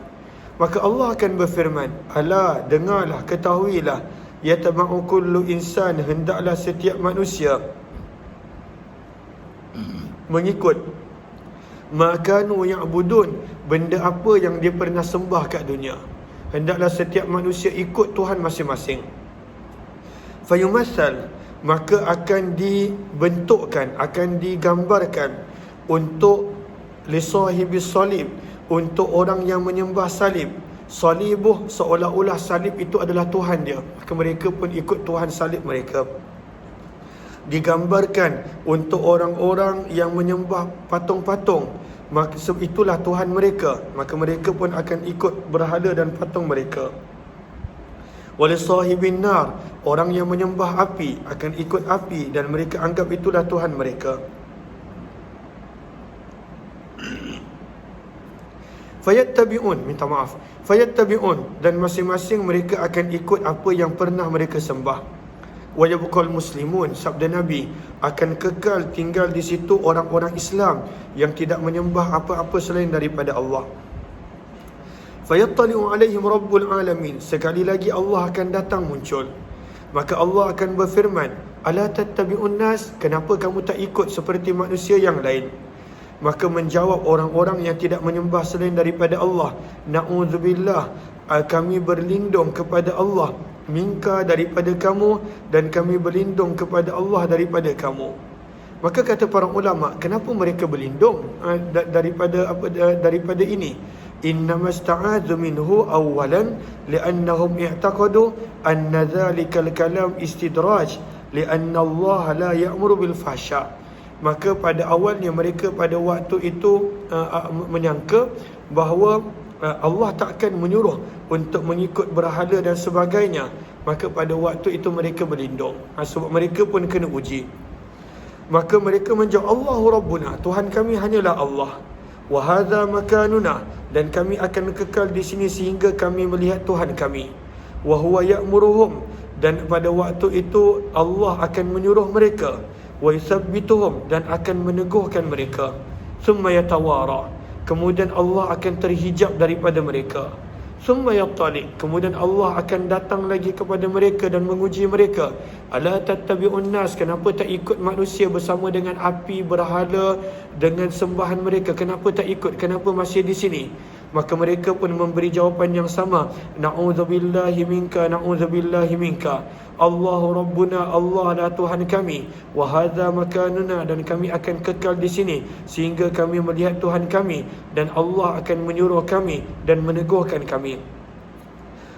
Maka Allah akan berfirman, ala, dengarlah, ketahuilah, yatama'u kullu insan, hendaklah setiap manusia mengikut makanu ya'budun, benda apa yang dia pernah sembah kat dunia. Hendaklah setiap manusia ikut Tuhan masing-masing. Fayumassal, maka akan dibentukkan, akan digambarkan untuk lisahibis salib, untuk orang yang menyembah salib. Salibuh, seolah-olah salib itu adalah Tuhan dia, maka mereka pun ikut Tuhan salib mereka. Digambarkan untuk orang-orang yang menyembah patung-patung, maka itulah Tuhan mereka, maka mereka pun akan ikut berhala dan patung mereka. Walisahibin nar, orang yang menyembah api akan ikut api dan mereka anggap itulah Tuhan mereka. Fayattabi'un, dan masing-masing mereka akan ikut apa yang pernah mereka sembah. Wa yabqal muslimun, sabda Nabi, akan kekal tinggal di situ orang-orang Islam yang tidak menyembah apa-apa selain daripada Allah. Fayattali'u alaihim rabbul alamin, sekali lagi Allah akan datang muncul. Maka Allah akan berfirman, ala tattabi'un nas, kenapa kamu tak ikut seperti manusia yang lain? Maka menjawab orang-orang yang tidak menyembah selain daripada Allah, na'udzubillah, kami berlindung kepada Allah, minka, daripada kamu, dan kami berlindung kepada Allah daripada kamu. Maka kata para ulama, kenapa mereka berlindung daripada ini? Innamasta'adzu minhu awalan li'annahum i'taqadu anna dhalikal kalam istidraj li'anna Allah la ya'muru bil fahsya. Maka pada awalnya mereka pada waktu itu menyangka bahawa Allah takkan menyuruh untuk mengikut berhala dan sebagainya. Maka pada waktu itu mereka berlindung, sebab mereka pun kena uji. Maka mereka menjawab, Allahu Rabbuna, Tuhan kami hanyalah Allah, wa hadza makanuna, dan kami akan kekal di sini sehingga kami melihat Tuhan kami. Wa huwa ya'muruhum, dan pada waktu itu Allah akan menyuruh mereka. Wa yuthabbituhum, dan akan meneguhkan mereka. Thumma yatawara, kemudian Allah akan terhijab daripada mereka. Thumma yattali, kemudian Allah akan datang lagi kepada mereka dan menguji mereka. Ala tattabi'un nas, kenapa tak ikut manusia bersama dengan api, berhala, dengan sembahan mereka? Kenapa tak ikut? Kenapa masih di sini? Maka mereka pun memberi jawapan yang sama, na'udzubillahi minka, na'udzubillahi minka. Allahu Rabbuna, Allah adalah Tuhan kami, wa hadza makanuna, dan kami akan kekal di sini sehingga kami melihat Tuhan kami, dan Allah akan menyuruh kami dan meneguhkan kami.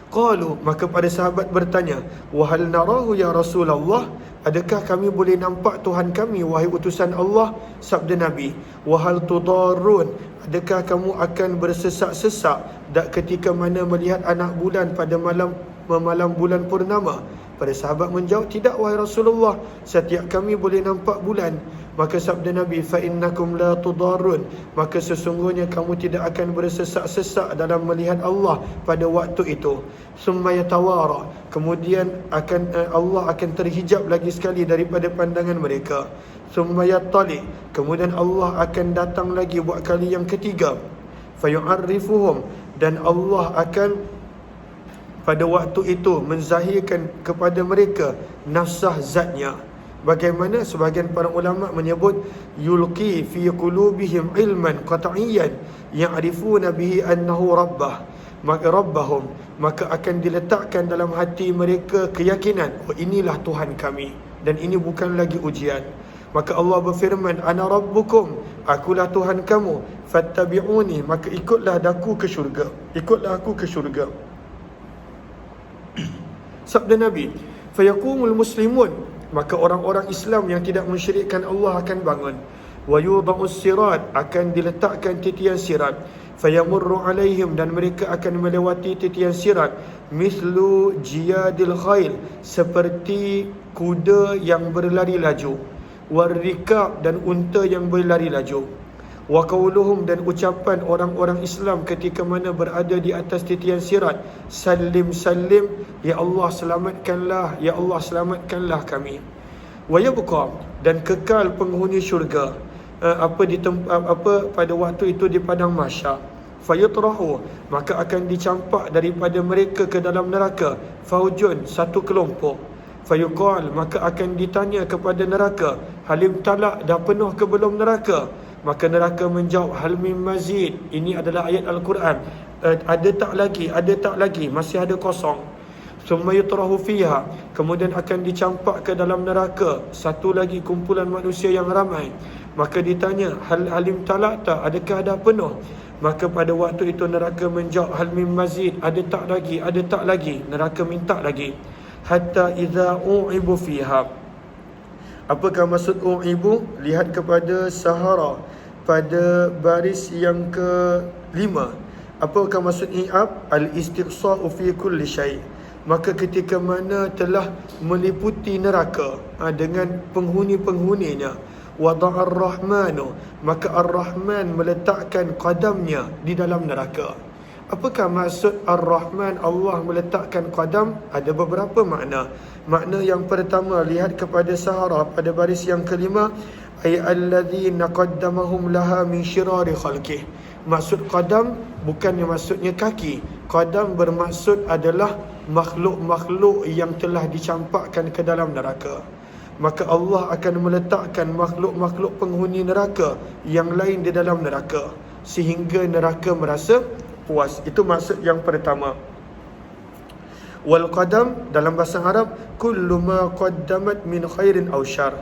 Qalu, maka para sahabat bertanya, wa hal narahu ya Rasulullah, adakah kami boleh nampak Tuhan kami wahai utusan Allah? Sabda Nabi, wa hal tudarrun, adakah kamu akan bersesak-sesak ketika mana melihat anak bulan pada malam bulan purnama? Para sahabat menjawab, tidak wahai Rasulullah, setiap kami boleh nampak bulan. Maka sabda Nabi, fa innakum la tudarrun, maka sesungguhnya kamu tidak akan bersesak-sesak dalam melihat Allah pada waktu itu. Summa yatawara, kemudian Allah akan terhijab lagi sekali daripada pandangan mereka. Summa yattali, kemudian Allah akan datang lagi buat kali yang ketiga. Fayu'arrifuhum, dan Allah akan pada waktu itu menzahirkan kepada mereka nafsah zatnya. Bagaimana sebahagian para ulama menyebut yulqi fi qulubihim ilman qat'iyyan ya'rifuna bihi annahu rabbahum, maka akan diletakkan dalam hati mereka keyakinan, oh inilah Tuhan kami dan ini bukan lagi ujian. Maka Allah berfirman, ana rabbukum, akulah Tuhan kamu, fattabi'uni, maka ikutlah aku ke syurga. Sabda Nabi, fayaqumul muslimun, maka orang-orang Islam yang tidak mensyirikkan Allah akan bangun. Wa yudha'us sirat, akan diletakkan titian sirat. Fayamurru alaihim, dan mereka akan melewati titian sirat. Mithlu jiyadil khail, seperti kuda yang berlari laju. Warrikab, dan unta yang berlari laju. Wa qauluhum, dan ucapan orang-orang Islam ketika mana berada di atas titian sirat, salim salim, ya Allah selamatkanlah, ya Allah selamatkanlah kami. Wa yabqa, dan kekal penghuni syurga pada waktu itu di padang mahsyar. Fayutrahu, maka akan dicampak daripada mereka ke dalam neraka, faujun, satu kelompok. Fayuqal, maka akan ditanya kepada neraka, halim talak, dah penuh ke belum neraka? Maka neraka menjawab, hal min mazid. Ini adalah ayat Al-Quran. Ada tak lagi, masih ada kosong. Summa yutrahu fiha, kemudian akan dicampak ke dalam neraka satu lagi kumpulan manusia yang ramai. Maka ditanya, hal halim talak tak, adakah dah penuh? Maka pada waktu itu neraka menjawab, hal min mazid, ada tak lagi. Neraka minta lagi. Hatta idza u'ibu fiha. Apakah maksud u'ibu? Lihat kepada Sahara pada baris yang ke-5. Apakah maksud i'ab? Al-istiqsa'u fi kulli syai'. Maka ketika mana telah meliputi neraka dengan penghuni-penghuninya, wada'ar rahmanu, maka ar-Rahman meletakkan qadamnya di dalam neraka. Apakah maksud ar-Rahman, Allah meletakkan qadam? Ada beberapa makna. Makna yang pertama, lihat kepada Sahara pada baris yang ke-5, ay alladzina qaddamahum laha min syirari khalqih. Maksud qadam bukannya maksudnya kaki. Qadam bermaksud adalah makhluk-makhluk yang telah dicampakkan ke dalam neraka. Maka Allah akan meletakkan makhluk-makhluk penghuni neraka yang lain di dalam neraka sehingga neraka merasa puas. Itu maksud yang pertama. Wal qadam dalam bahasa Arab, kullu ma qaddamat min khairin aw syar.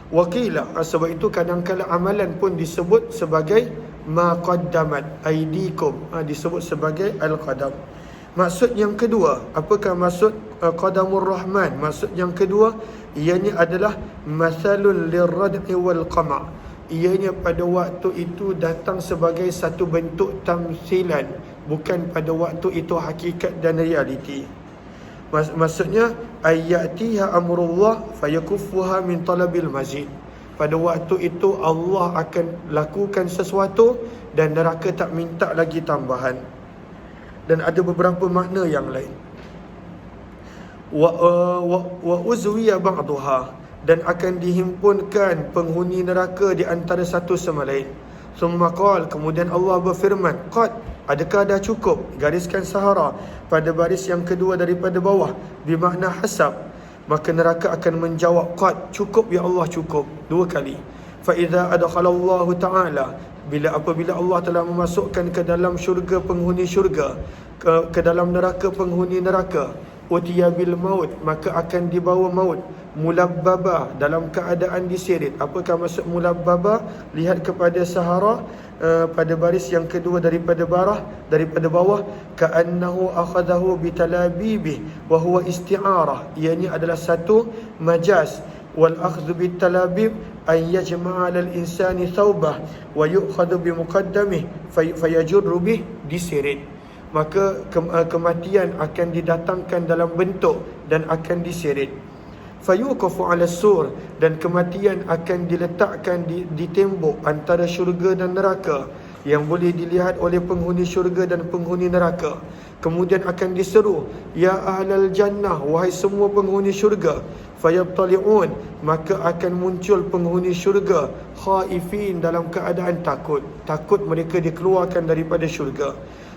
Wakila, sebab itu kadang-kala amalan pun disebut sebagai ma qaddamat aidikum, disebut sebagai al-qadam. Maksud yang kedua, apakah maksud qadamur rahman? Maksud yang kedua, ianya adalah mathalul lirrad'i wal qama'. Ianya pada waktu itu datang sebagai satu bentuk tamthilan, bukan pada waktu itu hakikat dan realiti. Maksudnya ayatiha amrullah fayakuffuha min talabil mazid. Pada waktu itu Allah akan lakukan sesuatu dan neraka tak minta lagi tambahan. Dan ada beberapa makna yang lain. Wa uzwiya ba'daha, dan akan dihimpunkan penghuni neraka di antara satu sama lain. Summa qala, kemudian Allah berfirman, qad, adakah dah cukup? Gariskan Sahara pada baris yang kedua daripada bawah, bermakna hasab. Maka neraka akan menjawab, qad, cukup ya Allah, cukup, dua kali. Fa idza adkhalallahu ta'ala, apabila Allah telah memasukkan ke dalam syurga penghuni syurga, ke dalam neraka penghuni neraka, utiya bil maut, maka akan dibawa maut. Mulabbaba, dalam keadaan diseret. Apakah maksud mulabbaba? Lihat kepada Sahara, pada baris yang kedua daripada bawah, ka'annahu akhadahu bitalabibih wa huwa isti'arah. Ianya adalah satu majaz. Wal akhdhu bitalabib an yajma'a lil insani thawbah wa yu'khadhu bi muqaddamih fayajurru bih, diseret. Maka kematian akan didatangkan dalam bentuk dan akan diseret. Fayuqafu ala sur, dan kematian akan diletakkan di tembok antara syurga dan neraka, yang boleh dilihat oleh penghuni syurga dan penghuni neraka. Kemudian akan diseru, ya ahlal jannah, wahai semua penghuni syurga. Fayabtali'un, maka akan muncul penghuni syurga, khaifin, dalam keadaan takut mereka dikeluarkan daripada syurga.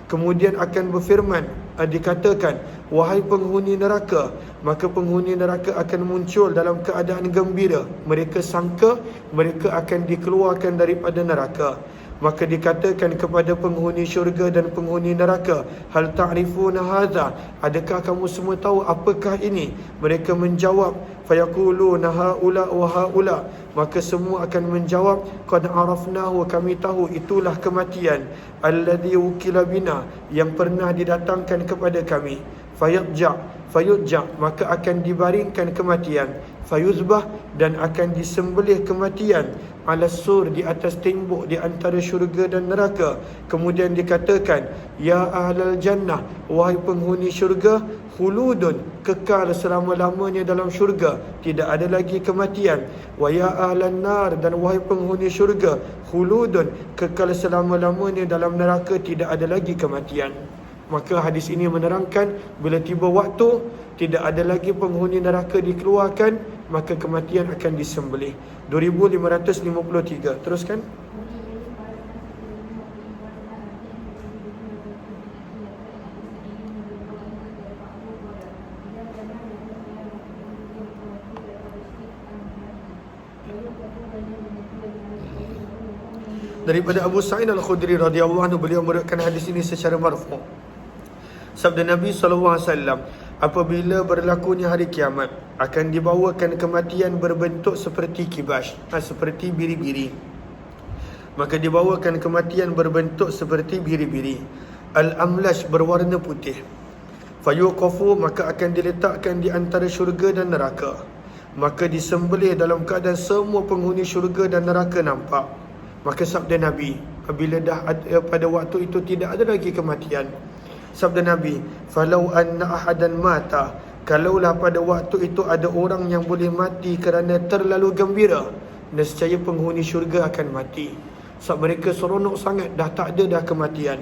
Kemudian akan berfirman, dikatakan, wahai penghuni neraka, maka penghuni neraka akan muncul dalam keadaan gembira. Mereka sangka mereka akan dikeluarkan daripada neraka. Maka dikatakan kepada penghuni syurga dan penghuni neraka, hal ta'rifuna hadha, adakah kamu semua tahu apakah ini? Mereka menjawab, fayaquluna haula wa haula, maka semua akan menjawab, qad arafnahu, kami tahu itulah kematian, alladhi wukila bina, yang pernah didatangkan kepada kami. Fayudja, maka akan dibaringkan kematian. Fayuzbah, dan akan disembelih kematian. Ala sur, di atas tembok di antara syurga dan neraka. Kemudian dikatakan, ya ahlal jannah, wahai penghuni syurga, khuludun, kekal selama-lamanya dalam syurga, tidak ada lagi kematian. Wa ya ahlan nar, dan wahai penghuni syurga, khuludun, kekal selama-lamanya dalam neraka, tidak ada lagi kematian. Maka hadis ini menerangkan, bila tiba waktu tidak ada lagi penghuni neraka dikeluarkan, maka kematian akan disembelih. 2553. Teruskan. Daripada Abu Sa'id Al-Khudri radhiyallahu anhu, beliau meriwayatkan hadis ini secara marfu'. Sabda Nabi SAW, apabila berlakunya hari kiamat, akan dibawakan kematian berbentuk seperti kibas, seperti biri-biri. Maka dibawakan kematian berbentuk seperti biri-biri. Al-amlash, berwarna putih. Fayuqafu, maka akan diletakkan di antara syurga dan neraka. Maka disembelih dalam keadaan semua penghuni syurga dan neraka nampak. Maka sabda Nabi, apabila pada waktu itu tidak ada lagi kematian, sabda Nabi, falau anna ahadan mata, kalaulah pada waktu itu ada orang yang boleh mati kerana terlalu gembira, nescaya penghuni syurga akan mati. Sebab mereka seronok sangat, dah tak ada dah kematian.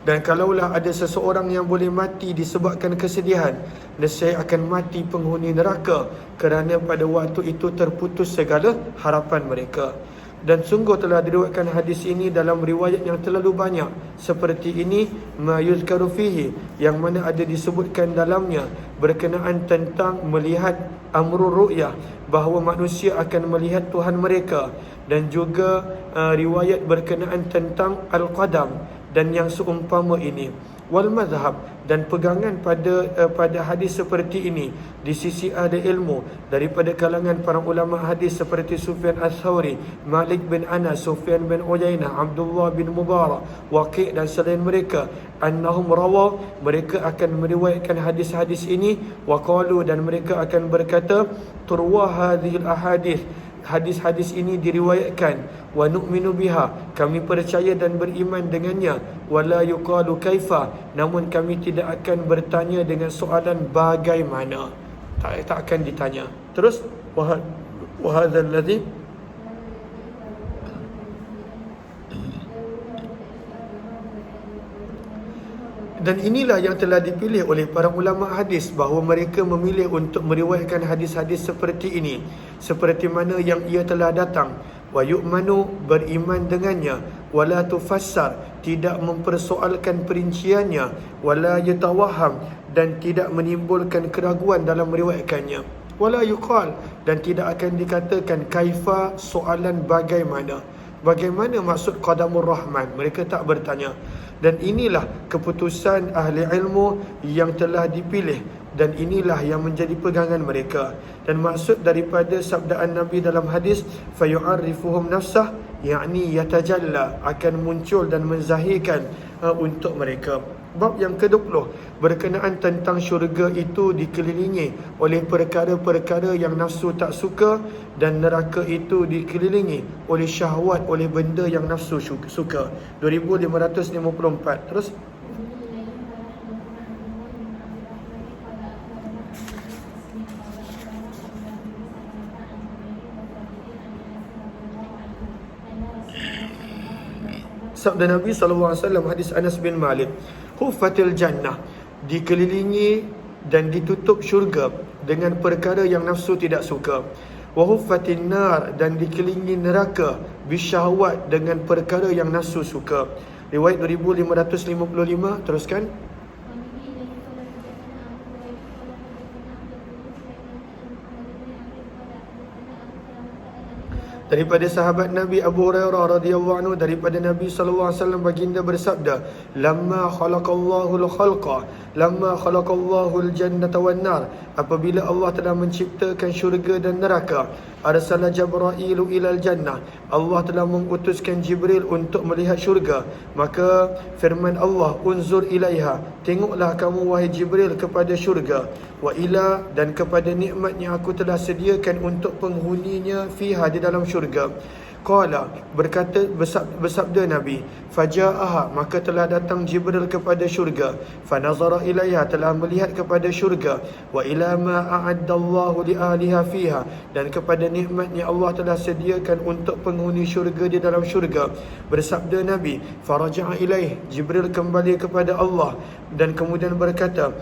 Dan kalaulah ada seseorang yang boleh mati disebabkan kesedihan, nescaya akan mati penghuni neraka, kerana pada waktu itu terputus segala harapan mereka. Dan sungguh telah diriwayatkan hadis ini dalam riwayat yang terlalu banyak seperti ini, ma yuzkaru fihi, yang mana ada disebutkan dalamnya berkenaan tentang melihat amrul ru'yah, bahawa manusia akan melihat Tuhan mereka, dan juga riwayat berkenaan tentang al-qadam dan yang seumpama ini. Wal madhab, dan pegangan pada hadis seperti ini di sisi ahli ilmu daripada kalangan para ulama hadis seperti Sufyan Ats-Tsauri, Malik bin Anas, Sufyan bin Uyainah, Abdullah bin Mubarak, Waqi' dan selain mereka, annahum rawa, mereka akan meriwayatkan hadis-hadis ini, wa qalu, dan mereka akan berkata, turwa hadhil ahadith, hadis-hadis ini diriwayatkan, wa nu'minu biha, kami percaya dan beriman dengannya, wala yuqalu kaifa, namun kami tidak akan bertanya dengan soalan bagaimana, tak akan ditanya. Terus, wa hadzal ladzi dan inilah yang telah dipilih oleh para ulama hadis, bahawa mereka memilih untuk meriwayatkan hadis-hadis seperti ini, seperti mana yang ia telah datang. Wa yu'manu, beriman dengannya, wala tufassar, tidak mempersoalkan perinciannya, wala yatawaham, dan tidak menimbulkan keraguan dalam meriwayatkannya, wala yuqal, dan tidak akan dikatakan kaifa, soalan bagaimana. Bagaimana maksud qadamur rahman, mereka tak bertanya. Dan inilah keputusan ahli ilmu yang telah dipilih dan inilah yang menjadi pegangan mereka. Dan maksud daripada sabdaan Nabi dalam hadis, fayu'arrifuhum nafsah, yakni yatajalla, akan muncul dan menzahirkan untuk mereka. Bab yang ke-20 berkenaan tentang syurga itu dikelilingi oleh perkara-perkara yang nafsu tak suka, dan neraka itu dikelilingi oleh syahwat, oleh benda yang nafsu suka. 2554. Terus sabda Nabi SAW, hadis Anas bin Malik, huffatil jannah, dikelilingi dan ditutup syurga dengan perkara yang nafsu tidak suka. Wa huffatin nar, dan dikelilingi neraka bisyahwat dengan perkara yang nafsu suka. Riwayat 2555. Teruskan. Daripada sahabat Nabi Abu Hurairah radhiyallahu anhu, daripada Nabi sallallahu alaihi wasallam, baginda bersabda, lamma khalaqallahu al-khalqa, lamma khalaqallahu al-jannata wan nar, apabila Allah telah menciptakan syurga dan neraka, arsala Jibril ila al-jannah, Allah telah mengutuskan Jibril untuk melihat syurga. Maka firman Allah, unzur ilaiha, tengoklah kamu wahai Jibril kepada syurga, wa ila, dan kepada nikmat yang aku telah sediakan untuk penghuninya fiha, di dalam syurga. Qala, berkata, bersabda Nabi, faja'aha, maka telah datang Jibril kepada syurga, fanazara ilaiha, telah melihat kepada syurga, wa ila ma a'addallahu li ahliha fiha, dan kepada nikmat yang Allah telah sediakan untuk penghuni syurga di dalam syurga. Bersabda Nabi, faraja'a ilaih, Jibril kembali kepada Allah dan kemudian berkata,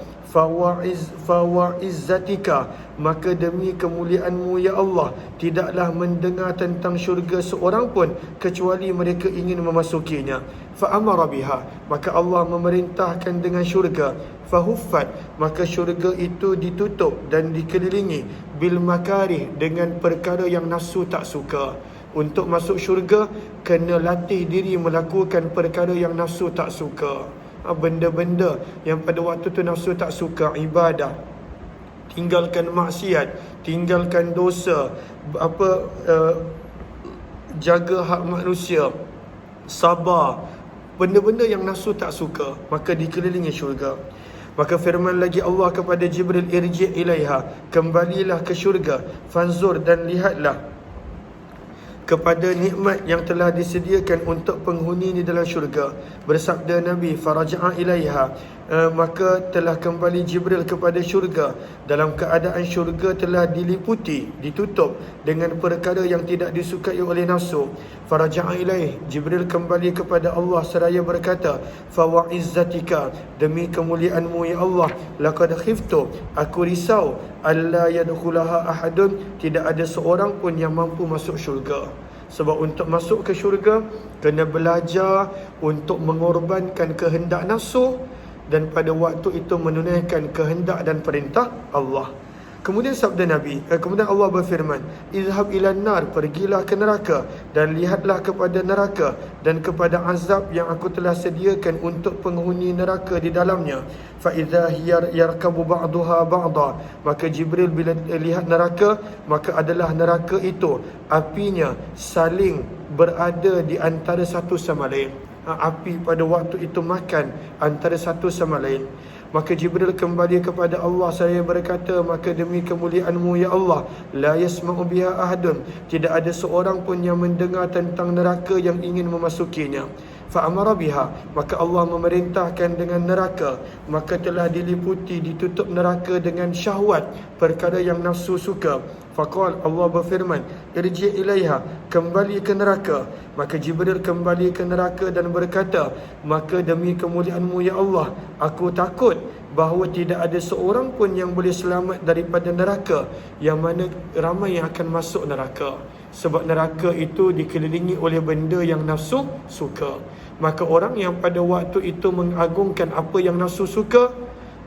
fawa'izzatika, maka demi kemuliaanmu ya Allah, tidaklah mendengar tentang syurga seorang pun kecuali mereka ingin memasukinya. Fa'amara biha, maka Allah memerintahkan dengan syurga. Fahuffat, maka syurga itu ditutup dan dikelilingi bil makarih, dengan perkara yang nafsu tak suka. Untuk masuk syurga, kena latih diri melakukan perkara yang nafsu tak suka. Benda-benda yang pada waktu tu nafsu tak suka, ibadah, tinggalkan maksiat, tinggalkan dosa, jaga hak manusia, sabar, benda-benda yang nafsu tak suka, maka dikelilingi syurga. Maka firman lagi Allah kepada Jibril, irji' ilaiha, kembalilah ke syurga, fanzur, dan lihatlah kepada nikmat yang telah disediakan untuk penghuni di dalam syurga. Bersabda Nabi, faraja'a ilaiha, maka telah kembali Jibril kepada syurga dalam keadaan syurga telah diliputi, ditutup dengan perkara yang tidak disukai oleh nafsu. Faraja'a ilaih, Jibril kembali kepada Allah seraya berkata, fawa'izzatika, demi kemuliaanmu ya Allah, laqad khiftu, aku risau, alla yadkhulaha ahadun, tidak ada seorang pun yang mampu masuk syurga. Sebab untuk masuk ke syurga, kena belajar untuk mengorbankan kehendak nafsu, dan pada waktu itu menunaikan kehendak dan perintah Allah. Kemudian sabda Nabi, kemudian Allah berfirman, izhab ilan nar, pergilah ke neraka dan lihatlah kepada neraka dan kepada azab yang aku telah sediakan untuk penghuni neraka di dalamnya. Fa idza hiya yarkabu ba'daha ba'da, maka Jibril bila lihat neraka, maka adalah neraka itu apinya saling berada di antara satu sama lain. Api pada waktu itu makan antara satu sama lain. Maka Jibril kembali kepada Allah seraya berkata, maka demi kemuliaanmu ya Allah, la yasma'u biha ahadun, tidak ada seorang pun yang mendengar tentang neraka yang ingin memasukinya. Fa'amara biha, maka Allah memerintahkan dengan neraka, maka telah diliputi, ditutup neraka dengan syahwat, perkara yang nafsu suka. Faqal, Allah berfirman, irji' ilaiha, kembali ke neraka. Maka Jibril kembali ke neraka dan berkata, maka demi kemuliaanmu ya Allah, aku takut bahawa tidak ada seorang pun yang boleh selamat daripada neraka, yang mana ramai yang akan masuk neraka. Sebab neraka itu dikelilingi oleh benda yang nafsu suka. Maka orang yang pada waktu itu mengagungkan apa yang nafsu suka,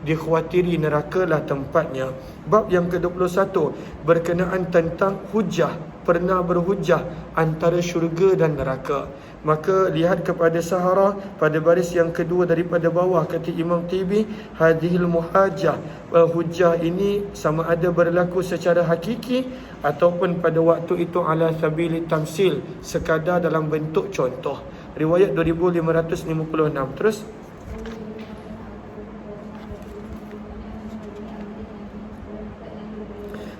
dikhawatiri nerakalah tempatnya. Bab yang ke-21 berkenaan tentang hujah pernah berhujah antara syurga dan neraka. Maka lihat kepada Sahara pada baris yang kedua daripada bawah, kata Imam Tibi, hadhil muhajjah, hujah ini sama ada berlaku secara hakiki ataupun pada waktu itu ala sabili tamsil, sekadar dalam bentuk contoh. Riwayat 2556. Terus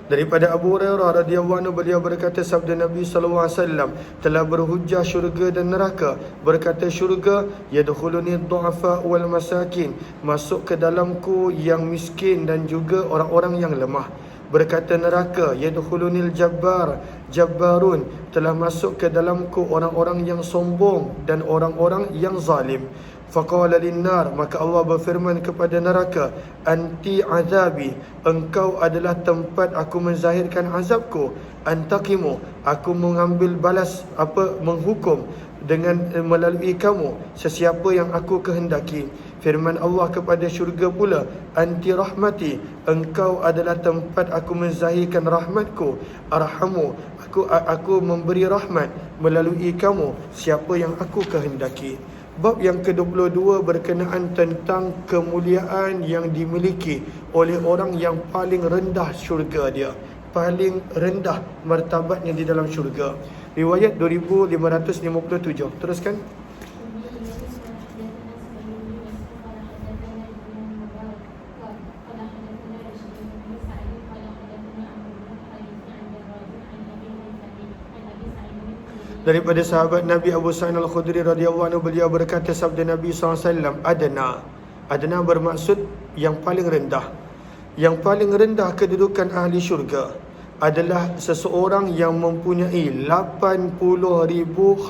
daripada Abu Hurairah radhiyallahu anhu, beliau berkata, sabda Nabi sallallahu alaihi wasallam, telah berhujah syurga dan neraka. Berkata syurga, yadkhuluni ad-du'afa wal masakin, masuk ke dalamku yang miskin dan juga orang-orang yang lemah. Berkata neraka, yadkhulunil jabbarun, telah masuk ke dalamku orang-orang yang sombong dan orang-orang yang zalim. Faqala linnar, maka Allah berfirman kepada neraka, anti azabi, engkau adalah tempat aku menzahirkan azabku. Antaqimu, aku mengambil balas, menghukum dengan melalui kamu sesiapa yang aku kehendaki. Firman Allah kepada syurga pula, anti rahmati, engkau adalah tempat aku menzahirkan rahmatku. Arhamu, aku memberi rahmat melalui kamu siapa yang aku kehendaki. Bab yang ke-22 berkenaan tentang kemuliaan yang dimiliki oleh orang yang paling rendah syurga dia, paling rendah martabatnya di dalam syurga. Riwayat 2557. Teruskan. Daripada sahabat Nabi Abu Sa'id Al-Khudri radhiyallahu anhu, beliau berkata, sabda Nabi SAW, Adna bermaksud yang paling rendah. Yang paling rendah kedudukan ahli syurga adalah seseorang yang mempunyai 80,000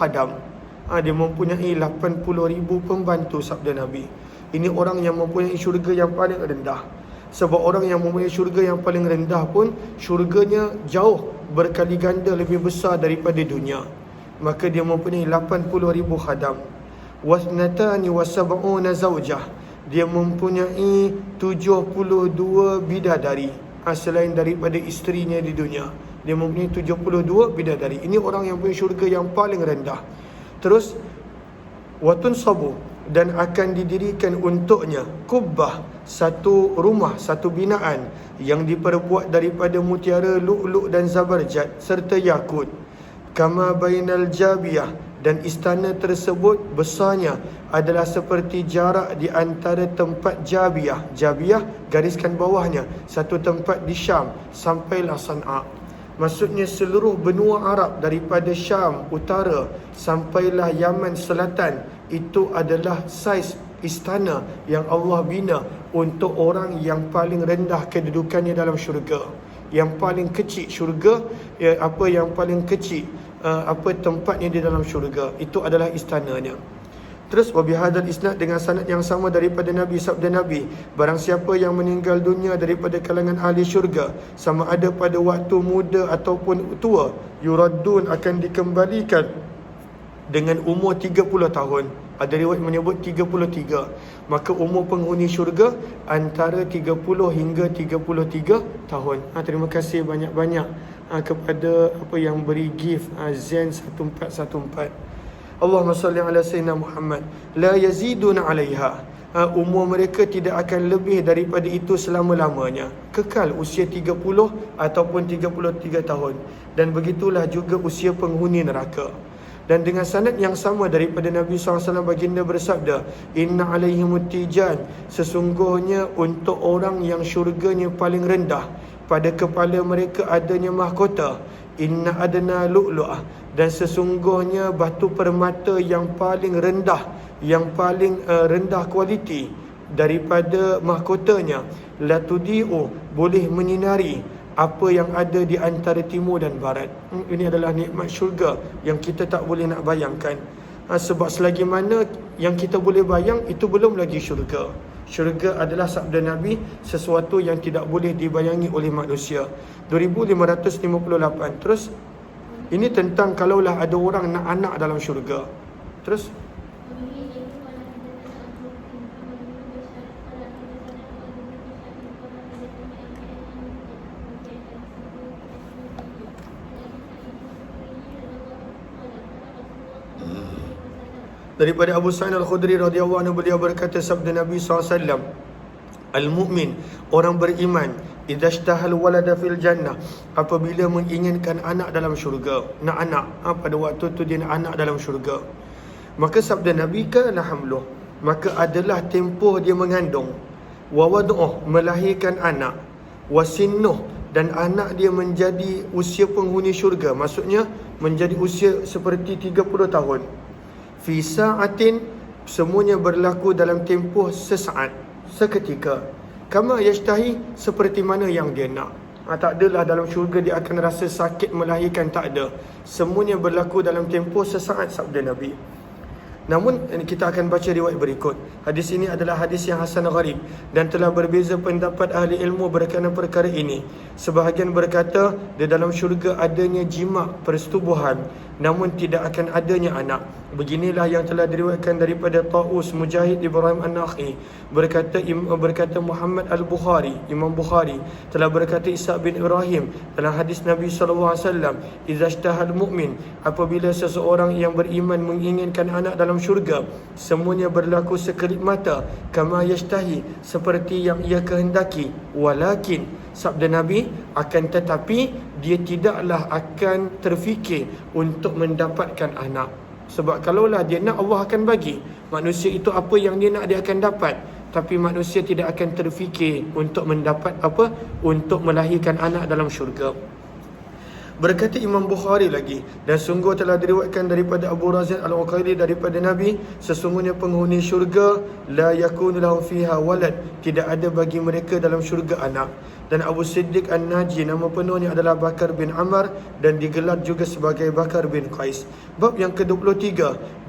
khadam. Dia mempunyai 80,000 pembantu, sabda Nabi. Ini orang yang mempunyai syurga yang paling rendah. Sebab orang yang mempunyai syurga yang paling rendah pun, syurganya jauh berkali ganda lebih besar daripada dunia. Maka dia mempunyai 80,000 khadam. Wasnatani wasab'una zawjah, dia mempunyai 72 bidadari. Selain daripada isterinya di dunia, dia mempunyai 72 bidadari. Ini orang yang punya syurga yang paling rendah. Terus watun sabu, dan akan didirikan untuknya kubbah, satu rumah, satu binaan yang diperbuat daripada mutiara, lu'lu' dan zabarjad serta yakut. Kama bainal jabiyah, dan istana tersebut besarnya adalah seperti jarak di antara tempat Jabiyah. Jabiyah, gariskan bawahnya, satu tempat di Syam sampailah San'a. Maksudnya seluruh benua Arab daripada Syam utara sampailah Yaman selatan, itu adalah saiz istana yang Allah bina untuk orang yang paling rendah kedudukannya dalam syurga. Yang paling kecil syurga, yang paling kecil tempatnya di dalam syurga, itu adalah istananya. Terus wabihadal isnad, dengan sanad yang sama daripada Nabi, sabda Nabi, barang siapa yang meninggal dunia daripada kalangan ahli syurga, sama ada pada waktu muda ataupun tua, yuraddun, akan dikembalikan dengan umur 30 tahun. Ada riwayat menyebut 33. Maka umur penghuni syurga antara 30 hingga 33 tahun. Terima kasih banyak-banyak kepada yang beri gift Zen 1414. Allahumma salli ala sayyidina Muhammad. La yaziduna 'alaiha. Umur mereka tidak akan lebih daripada itu selama-lamanya. Kekal usia 30 ataupun 33 tahun. Dan begitulah juga usia penghuni neraka. Dan dengan sanad yang sama daripada Nabi SAW, baginda bersabda, inna alaihimut tijan, sesungguhnya untuk orang yang syurganya paling rendah, pada kepala mereka adanya mahkota. Inna adna lu'lu'ah, dan sesungguhnya batu permata yang paling rendah, yang paling rendah kualiti daripada mahkotanya, la tudi'u, boleh menyinari apa yang ada di antara timur dan barat. Ini adalah nikmat syurga yang kita tak boleh nak bayangkan. Sebab selagi mana yang kita boleh bayang, itu belum lagi syurga. Syurga adalah, sabda Nabi, sesuatu yang tidak boleh dibayangi oleh manusia. 2558. Terus ini tentang kalaulah ada orang nak anak dalam syurga. Terus Daripada Abu Sa'id Al-Khudri radhiyallahu anhu, beliau berkata, sabda Nabi SAW, al-mu'min, orang beriman, idza ishtahal walada fil jannah, apabila menginginkan anak dalam syurga, nak anak, pada waktu tu dia nak anak dalam syurga, maka sabda Nabi, kana hamluh, maka adalah tempoh dia mengandung, wa wad'uh, melahirkan anak, wa sinnuh, dan anak dia menjadi usia penghuni syurga, maksudnya menjadi usia seperti 30 tahun. Fi sa'atin, semuanya berlaku dalam tempoh sesaat, seketika. Kama yashtahi, seperti mana yang dia nak. Tak adalah dalam syurga dia akan rasa sakit melahirkan, tak ada. Semuanya berlaku dalam tempoh sesaat, sabda Nabi. Namun kita akan baca riwayat berikut. Hadis ini adalah hadis yang hasan gharib dan telah berbeza pendapat ahli ilmu berkenaan perkara ini. Sebahagian berkata di dalam syurga adanya jima' persetubuhan, namun tidak akan adanya anak. Beginilah yang telah diriwayatkan daripada Taus Mujahid Ibrahim An-Nakhi, berkata Muhammad Al-Bukhari, Imam Bukhari telah berkata Isa bin Ibrahim dalam hadis Nabi SAW, idza ishtahal mu'min, apabila seseorang yang beriman menginginkan anak dalam syurga, semuanya berlaku sekelip mata, kama yashtahi, seperti yang ia kehendaki, walakin, sabda Nabi, akan tetapi dia tidaklah akan terfikir untuk mendapatkan anak. Sebab kalaulah dia nak, Allah akan bagi. Manusia itu apa yang dia nak, dia akan dapat. Tapi manusia tidak akan terfikir untuk mendapat apa? Untuk melahirkan anak dalam syurga. Berkata Imam Bukhari lagi, dan sungguh telah diriwayatkan daripada Abu Razin Al-Uqaili daripada Nabi, sesungguhnya penghuni syurga la yakunu lahum fiha walad, tidak ada bagi mereka dalam syurga anak. Dan Abu Siddiq An-Naji, nama penuhnya adalah Bakar bin Amr dan digelar juga sebagai Bakar bin Qais. Bab yang ke-23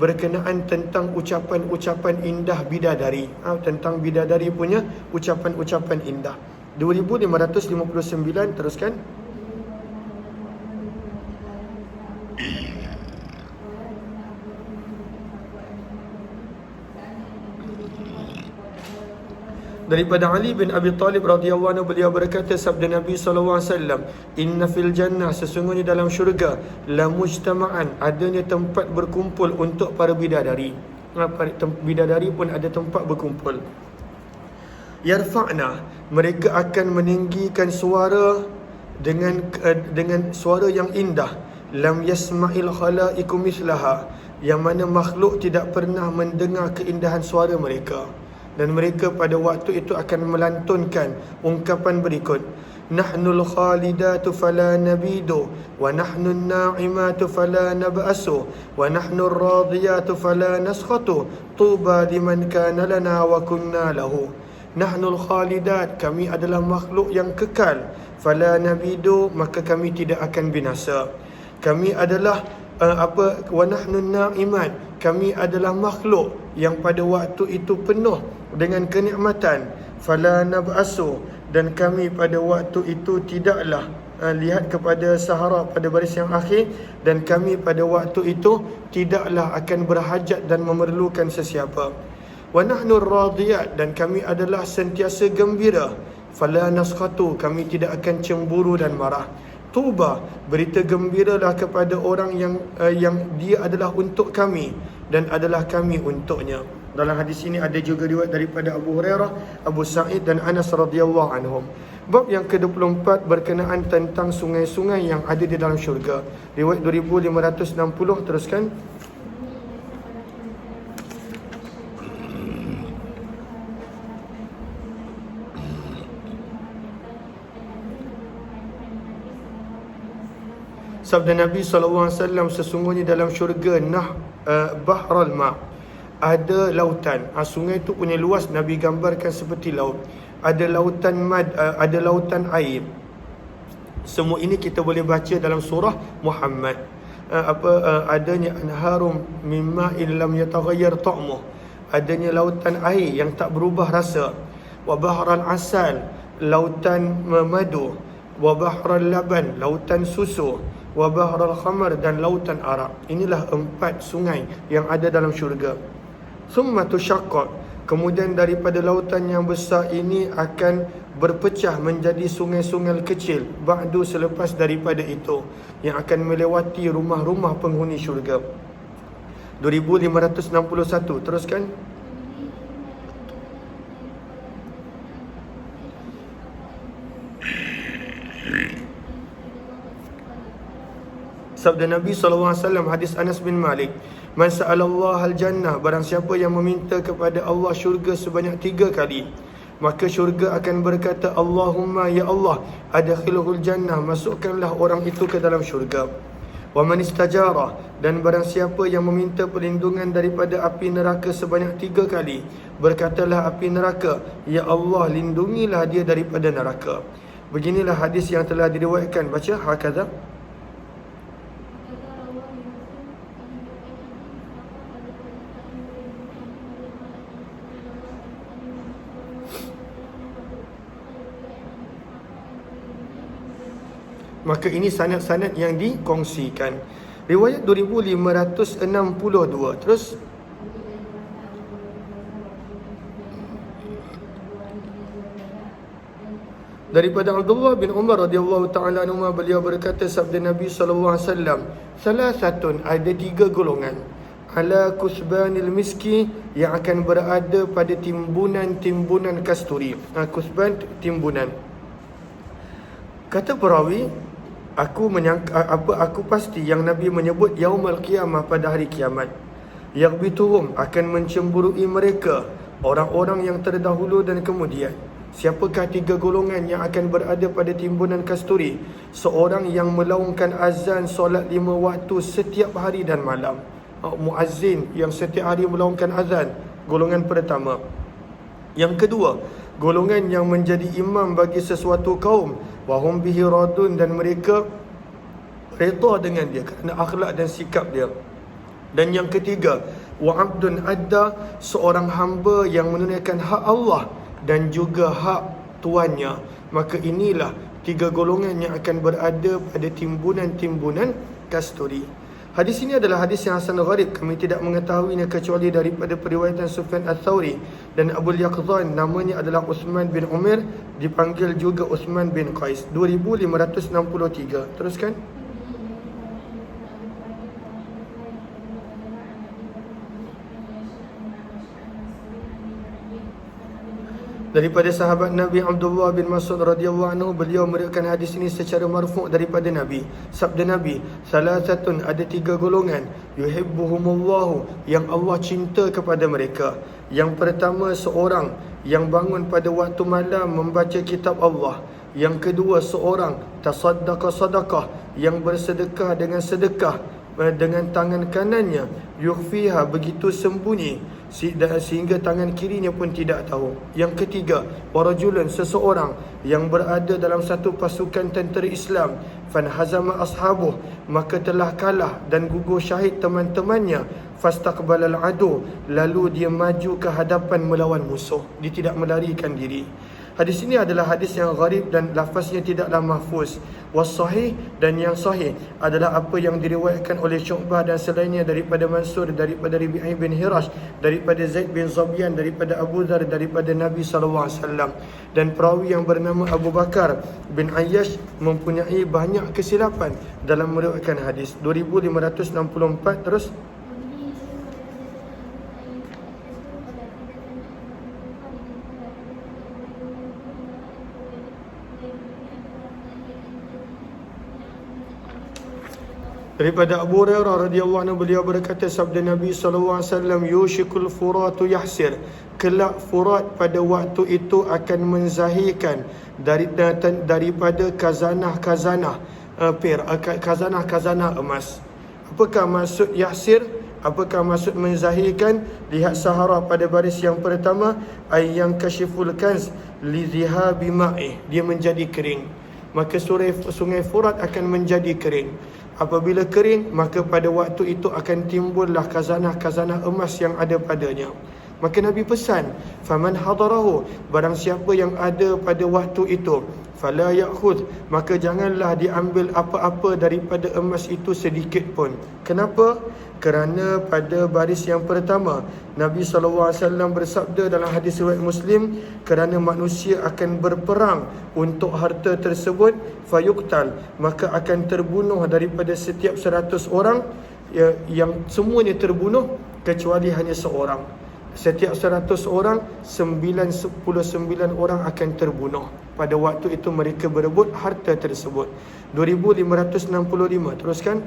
berkenaan tentang ucapan-ucapan indah bidadari, tentang bidadari punya ucapan-ucapan indah. 2559, teruskan. Daripada Ali bin Abi Talib radhiyallahu anhu, beliau berkata, sabda Nabi SAW, inna fil jannah, sesungguhnya dalam syurga, la mujtama'an, adanya tempat berkumpul untuk para bidadari. Bidadari pun ada tempat berkumpul. Yarfa'na, mereka akan meninggikan suara dengan suara yang indah. Lam yasma'il khalaiqu mislaha, yang mana makhluk tidak pernah mendengar keindahan suara mereka. Dan mereka pada waktu itu akan melantunkan ungkapan berikut, nahnul khalidatu fala nabidu, wa nahnun na'imatu fala nab'asu, wa nahnur radiyatu fala naskhatu, tuba liman kana lana wa kunna lahu. Nahnul khalidat, kami adalah makhluk yang kekal, fala nabidu, maka kami tidak akan binasa. Kami adalah wa nahnun na'imat, kami adalah makhluk yang pada waktu itu penuh dengan kenikmatan, fala nab'asu, dan kami pada waktu itu tidaklah lihat kepada sahara pada baris yang akhir, dan kami pada waktu itu tidaklah akan berhajat dan memerlukan sesiapa. Wa nahnu radiyat, dan kami adalah sentiasa gembira, fala naskhatu, kami tidak akan cemburu dan marah. Tuba, berita gembiralah kepada orang yang dia adalah untuk kami dan adalah kami untuknya. Dalam hadis ini ada juga riwayat daripada Abu Hurairah, Abu Sa'id dan Anas radhiyallahu anhum. Bab yang ke-24 berkenaan tentang sungai-sungai yang ada di dalam syurga. Riwayat 2560, teruskan. Sabda Nabi SAW, sesungguhnya dalam syurga bahral ma', ada lautan. Sungai itu punya luas Nabi gambarkan seperti laut. Ada lautan ada lautan air. Semua ini kita boleh baca dalam surah Muhammad. Adanya anharum mimma illam yataghayyar ta'muh, adanya lautan air yang tak berubah rasa. Wa bahral asal, lautan madu. Wa bahral laban, lautan susu. Wa bahral khamar, dan lautan arak. Inilah 4 sungai yang ada dalam syurga. Summa tushaqqaq, kemudian daripada lautan yang besar ini akan berpecah menjadi sungai-sungai kecil, ba'du, selepas daripada itu, yang akan melewati rumah-rumah penghuni syurga. 2561. Teruskan. Sabda Nabi SAW, hadis Anas bin Malik, man sa'alallah al-jannah, barang siapa yang meminta kepada Allah syurga sebanyak 3 kali, maka syurga akan berkata, Allahumma ya Allah, adkhilhul jannah, masukkanlah orang itu ke dalam syurga. Wa man istajara, dan barang siapa yang meminta perlindungan daripada api neraka sebanyak 3 kali, berkatalah api neraka, ya Allah, lindungilah dia daripada neraka. Beginilah hadis yang telah diriwayatkan. Baca hakadha. Maka ini sanad-sanad yang dikongsikan. Riwayat 2562. Terus daripada Abdullah bin Umar radhiyallahu taala anhu, beliau berkata, sabda Nabi sallallahu alaihi wasallam, salasatun, ada 3 golongan, ala kusbanil miski, yang akan berada pada timbunan-timbunan kasturi. Kusban, timbunan. Kata perawi, aku pasti yang Nabi menyebut yaumul qiyamah, pada hari kiamat. Yaghbituhum, akan mencemburui mereka orang-orang yang terdahulu dan kemudian. Siapakah 3 golongan yang akan berada pada timbunan kasturi? Seorang yang melaungkan azan solat 5 waktu setiap hari dan malam. Muazzin yang setiap hari melaungkan azan, golongan pertama. Yang kedua, golongan yang menjadi imam bagi sesuatu kaum, wahum bihi radun, dan mereka redha dengan dia kerana akhlak dan sikap dia. Dan yang ketiga, wa abdun adda, seorang hamba yang menunaikan hak Allah dan juga hak tuannya. Maka inilah 3 golongan yang akan berada pada timbunan-timbunan kasturi. Hadis ini adalah hadis yang hasan gharib. Kami tidak mengetahuinya kecuali daripada periwayatan Sufyan Ats-Tsauri dan Abu Yaqdhan. Namanya adalah Uthman bin Umar, dipanggil juga Uthman bin Qais. 2563. Teruskan. Daripada sahabat Nabi Abdullah bin Mas'ud radhiyallahu anhu, beliau meriwayatkan hadis ini secara marfu' daripada Nabi. Sabda Nabi, salasatun, ada 3 golongan, yuhibbuhumullahu, yang Allah cinta kepada mereka. Yang pertama, seorang yang bangun pada waktu malam membaca kitab Allah. Yang kedua, seorang tasaddaqa sadaqah, yang bersedekah dengan sedekah dengan tangan kanannya, yukhfiha, begitu sembunyi sehingga tangan kirinya pun tidak tahu. Yang ketiga, warajulun, seseorang yang berada dalam satu pasukan tentera Islam, fanhazama ashabuh, maka telah kalah dan gugur syahid teman-temannya, fastaqbalal adu, lalu dia maju ke hadapan melawan musuh, dia tidak melarikan diri. Hadis ini adalah hadis yang gharib dan lafaznya tidaklah mahfuz. Was-sahih, dan yang sahih adalah apa yang diriwayatkan oleh Syu'bah dan selainnya daripada Mansur, daripada Rabi'i bin Hirash, daripada Zaid bin Zabyan, daripada Abu Dhar, daripada Nabi SAW. Dan perawi yang bernama Abu Bakar bin Ayyash mempunyai banyak kesilapan dalam meriwayatkan hadis. 2564. Terus. Daripada Abu Hurairah radhiyallahu anhu, beliau berkata, sabda Nabi SAW, yushikul furatu yahsir, kelak Furat pada waktu itu akan menzahirkan daripada kazanah-kazanah kazanah-kazanah emas. Apakah maksud yahsir? Apakah maksud menzahirkan? Lihat Sahara pada baris yang pertama, ayyang kashiful kanz li dhihabi ma'i, dia menjadi kering. Maka sungai Furat akan menjadi kering. Apabila kering, maka pada waktu itu akan timbullah kazanah-kazanah emas yang ada padanya. Maka Nabi pesan, faman hadarahu, barang siapa yang ada pada waktu itu, fala ya'khudh, maka janganlah diambil apa-apa daripada emas itu sedikit pun. Kenapa? Kerana pada baris yang pertama, Nabi SAW bersabda dalam hadis riwayat Muslim, kerana manusia akan berperang untuk harta tersebut, fayuqtal, maka akan terbunuh daripada setiap 100 orang yang semuanya terbunuh kecuali hanya seorang. Setiap 100 orang, 99 orang akan terbunuh. Pada waktu itu mereka berebut harta tersebut. 2565, teruskan.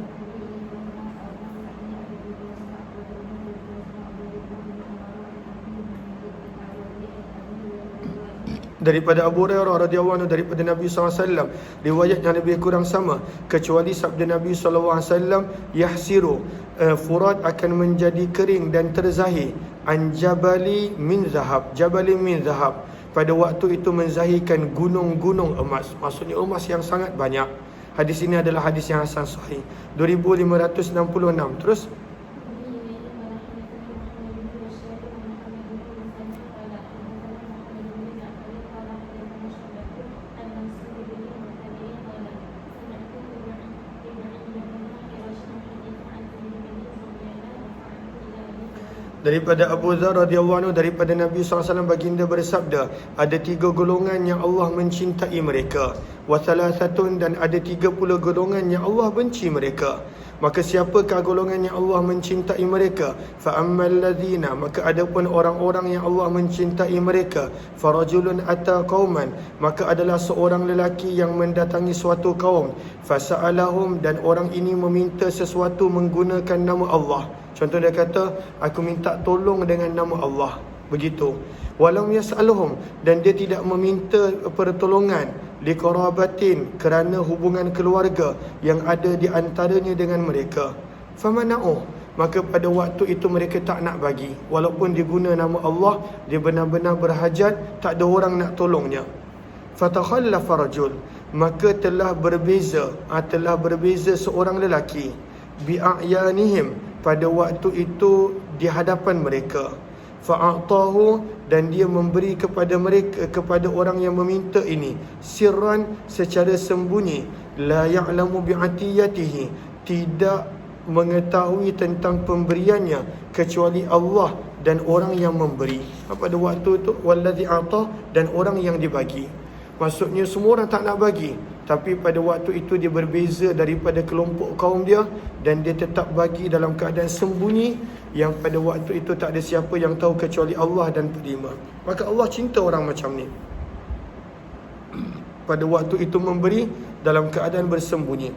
Daripada Abu Hurairah radhiyallahu anhu, daripada Nabi SAW, riwayat yang lebih kurang sama, kecuali sabda Nabi SAW, yahsiru, furat akan menjadi kering dan terzahir, an jabali min zahab, jabali min zahab, pada waktu itu menzahirkan gunung-gunung emas, maksudnya emas yang sangat banyak. Hadis ini adalah hadis yang hasan sahih. 2566, terus. Daripada Abu Dzar radhiyallahu anhu, daripada Nabi SAW, baginda bersabda, ada 3 golongan yang Allah mencintai mereka, wa thalathatun, dan ada 30 golongan yang Allah benci mereka. Maka siapakah golongan yang Allah mencintai mereka? Fa ammal ladzina, maka adapun orang-orang yang Allah mencintai mereka, farajulun ata qauman, maka adalah seorang lelaki yang mendatangi suatu kaum, fasa'alahum, dan orang ini meminta sesuatu menggunakan nama Allah. Contoh dia kata, aku minta tolong dengan nama Allah. Begitu. Walam yas'aluhum, dan dia tidak meminta pertolongan liqarabatin, kerana hubungan keluarga yang ada di antaranya dengan mereka. Famana'uh, maka pada waktu itu mereka tak nak bagi. Walaupun dia guna nama Allah, dia benar-benar berhajat, tak ada orang nak tolongnya. Fatakhallafa rajul, maka telah berbeza seorang lelaki, bi'ayanihim, pada waktu itu di hadapan mereka. Fa'atahu, dan dia memberi kepada mereka, kepada orang yang meminta ini, sirran, secara sembunyi, la ya'lamu bi'atiyatihi, tidak mengetahui tentang pemberiannya kecuali Allah dan orang yang memberi. Pada waktu itu, wallazi a'tah, dan orang yang dibagi. Maksudnya semua orang tak nak bagi, tapi pada waktu itu dia berbeza daripada kelompok kaum dia, dan dia tetap bagi dalam keadaan sembunyi, yang pada waktu itu tak ada siapa yang tahu kecuali Allah dan penerima. Maka Allah cinta orang macam ni. Pada waktu itu memberi dalam keadaan bersembunyi.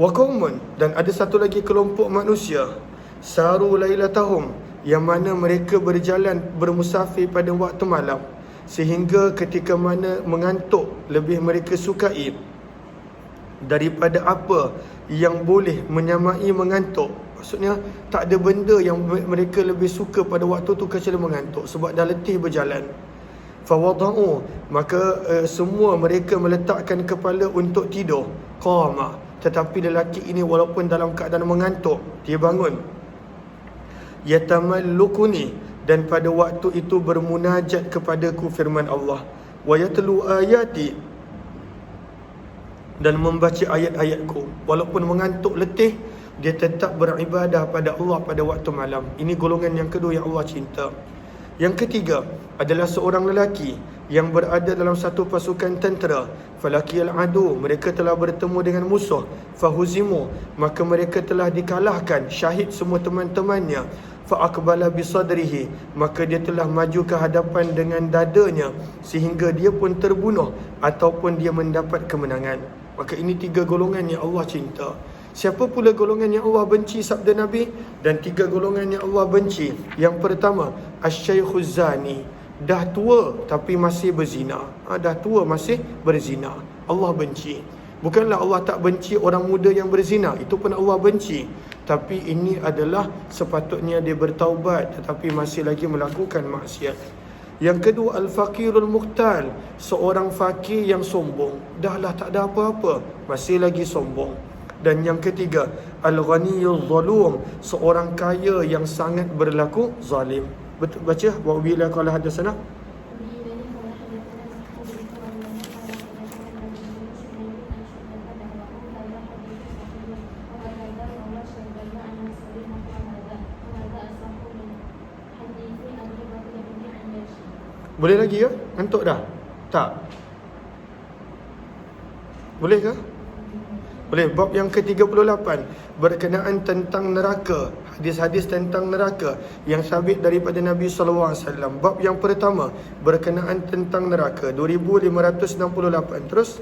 Wa qaumun, dan ada satu lagi kelompok manusia, saru lailatahum, yang mana mereka berjalan bermusafir pada waktu malam, sehingga ketika mana mengantuk lebih mereka sukai daripada apa yang boleh menyamai mengantuk. Maksudnya tak ada benda yang mereka lebih suka pada waktu tu kecuali mengantuk, sebab dah letih berjalan. Fawada'u, maka semua mereka meletakkan kepala untuk tidur. Qama, tetapi lelaki ini walaupun dalam keadaan mengantuk, dia bangun. Yatamallukuni, dan pada waktu itu bermunajat kepadaku, firman Allah. Wa yatlu ayati, dan membaca ayat-ayatku. Walaupun mengantuk letih, dia tetap beribadah pada Allah pada waktu malam. Ini golongan yang kedua yang Allah cinta. Yang ketiga adalah seorang lelaki yang berada dalam satu pasukan tentera. Falaqiyal adu, mereka telah bertemu dengan musuh. Fahuzimu, maka mereka telah dikalahkan, syahid semua teman-temannya. Fa'aqbala bisadrihi, maka dia telah maju ke hadapan dengan dadanya, sehingga dia pun terbunuh ataupun dia mendapat kemenangan. Maka ini 3 golongan yang Allah cinta. Siapa pula golongan yang Allah benci, sabda Nabi? Dan 3 golongan yang Allah benci. Yang pertama, asy-syaikhuz zani, dah tua tapi masih berzina. Dah tua masih berzina, Allah benci. Bukanlah Allah tak benci orang muda yang berzina, itu pun Allah benci. Tapi ini adalah sepatutnya dia bertaubat, tetapi masih lagi melakukan maksiat. Yang kedua, al-faqirul muqtal, seorang fakir yang sombong. Dahlah tak ada apa-apa, masih lagi sombong. Dan yang ketiga, al-ghaniyul zalum, seorang kaya yang sangat berlaku zalim. Betul baca, wa bila qala hadatsana. Boleh lagi ke? Ngantuk dah? Tak? Boleh ke? Boleh. Bab yang ke-38 berkenaan tentang neraka. Hadis-hadis tentang neraka yang sabit daripada Nabi SAW. Bab yang pertama berkenaan tentang neraka, 2568. Terus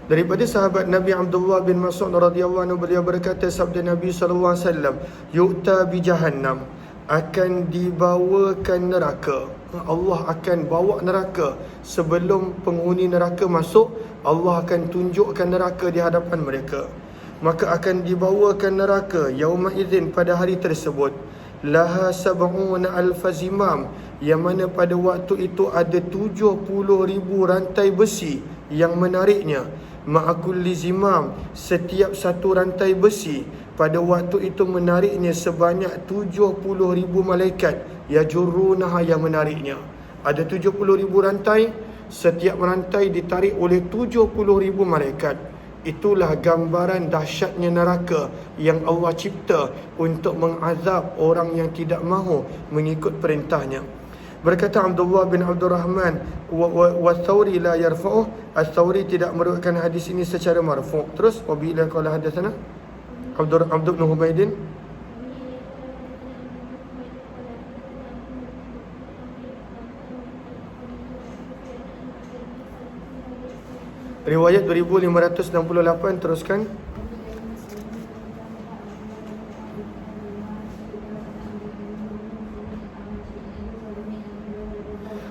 daripada sahabat Nabi Abdullah bin Mas'ud radhiyallahu anhu, beliau berkata, sabda Nabi sallallahu alaihi wasallam, yu'ta bi jahannam, akan dibawakan neraka. Allah akan bawa neraka. Sebelum penghuni neraka masuk, Allah akan tunjukkan neraka di hadapan mereka. Maka akan dibawakan neraka yauma idzin, pada hari tersebut, laha sab'una alfa zimam, yang mana pada waktu itu ada 70,000 rantai besi yang menariknya. Ma'akulli zimam, setiap satu rantai besi pada waktu itu menariknya sebanyak 70,000 malaikat. Yajurrunaha, yang menariknya. Ada 70,000 rantai, setiap rantai ditarik oleh 70,000 malaikat. Itulah gambaran dahsyatnya neraka yang Allah cipta untuk mengazab orang yang tidak mahu mengikut perintahnya. Berkata Abdullah bin Abdul Rahman, wa Thawri la yarfa'uh, Al-Thawri tidak meriwayatkan hadis ini secara marfu'. Terus wabila qala hadatsana Abdul bin Humaidin, riwayat 2568. Teruskan.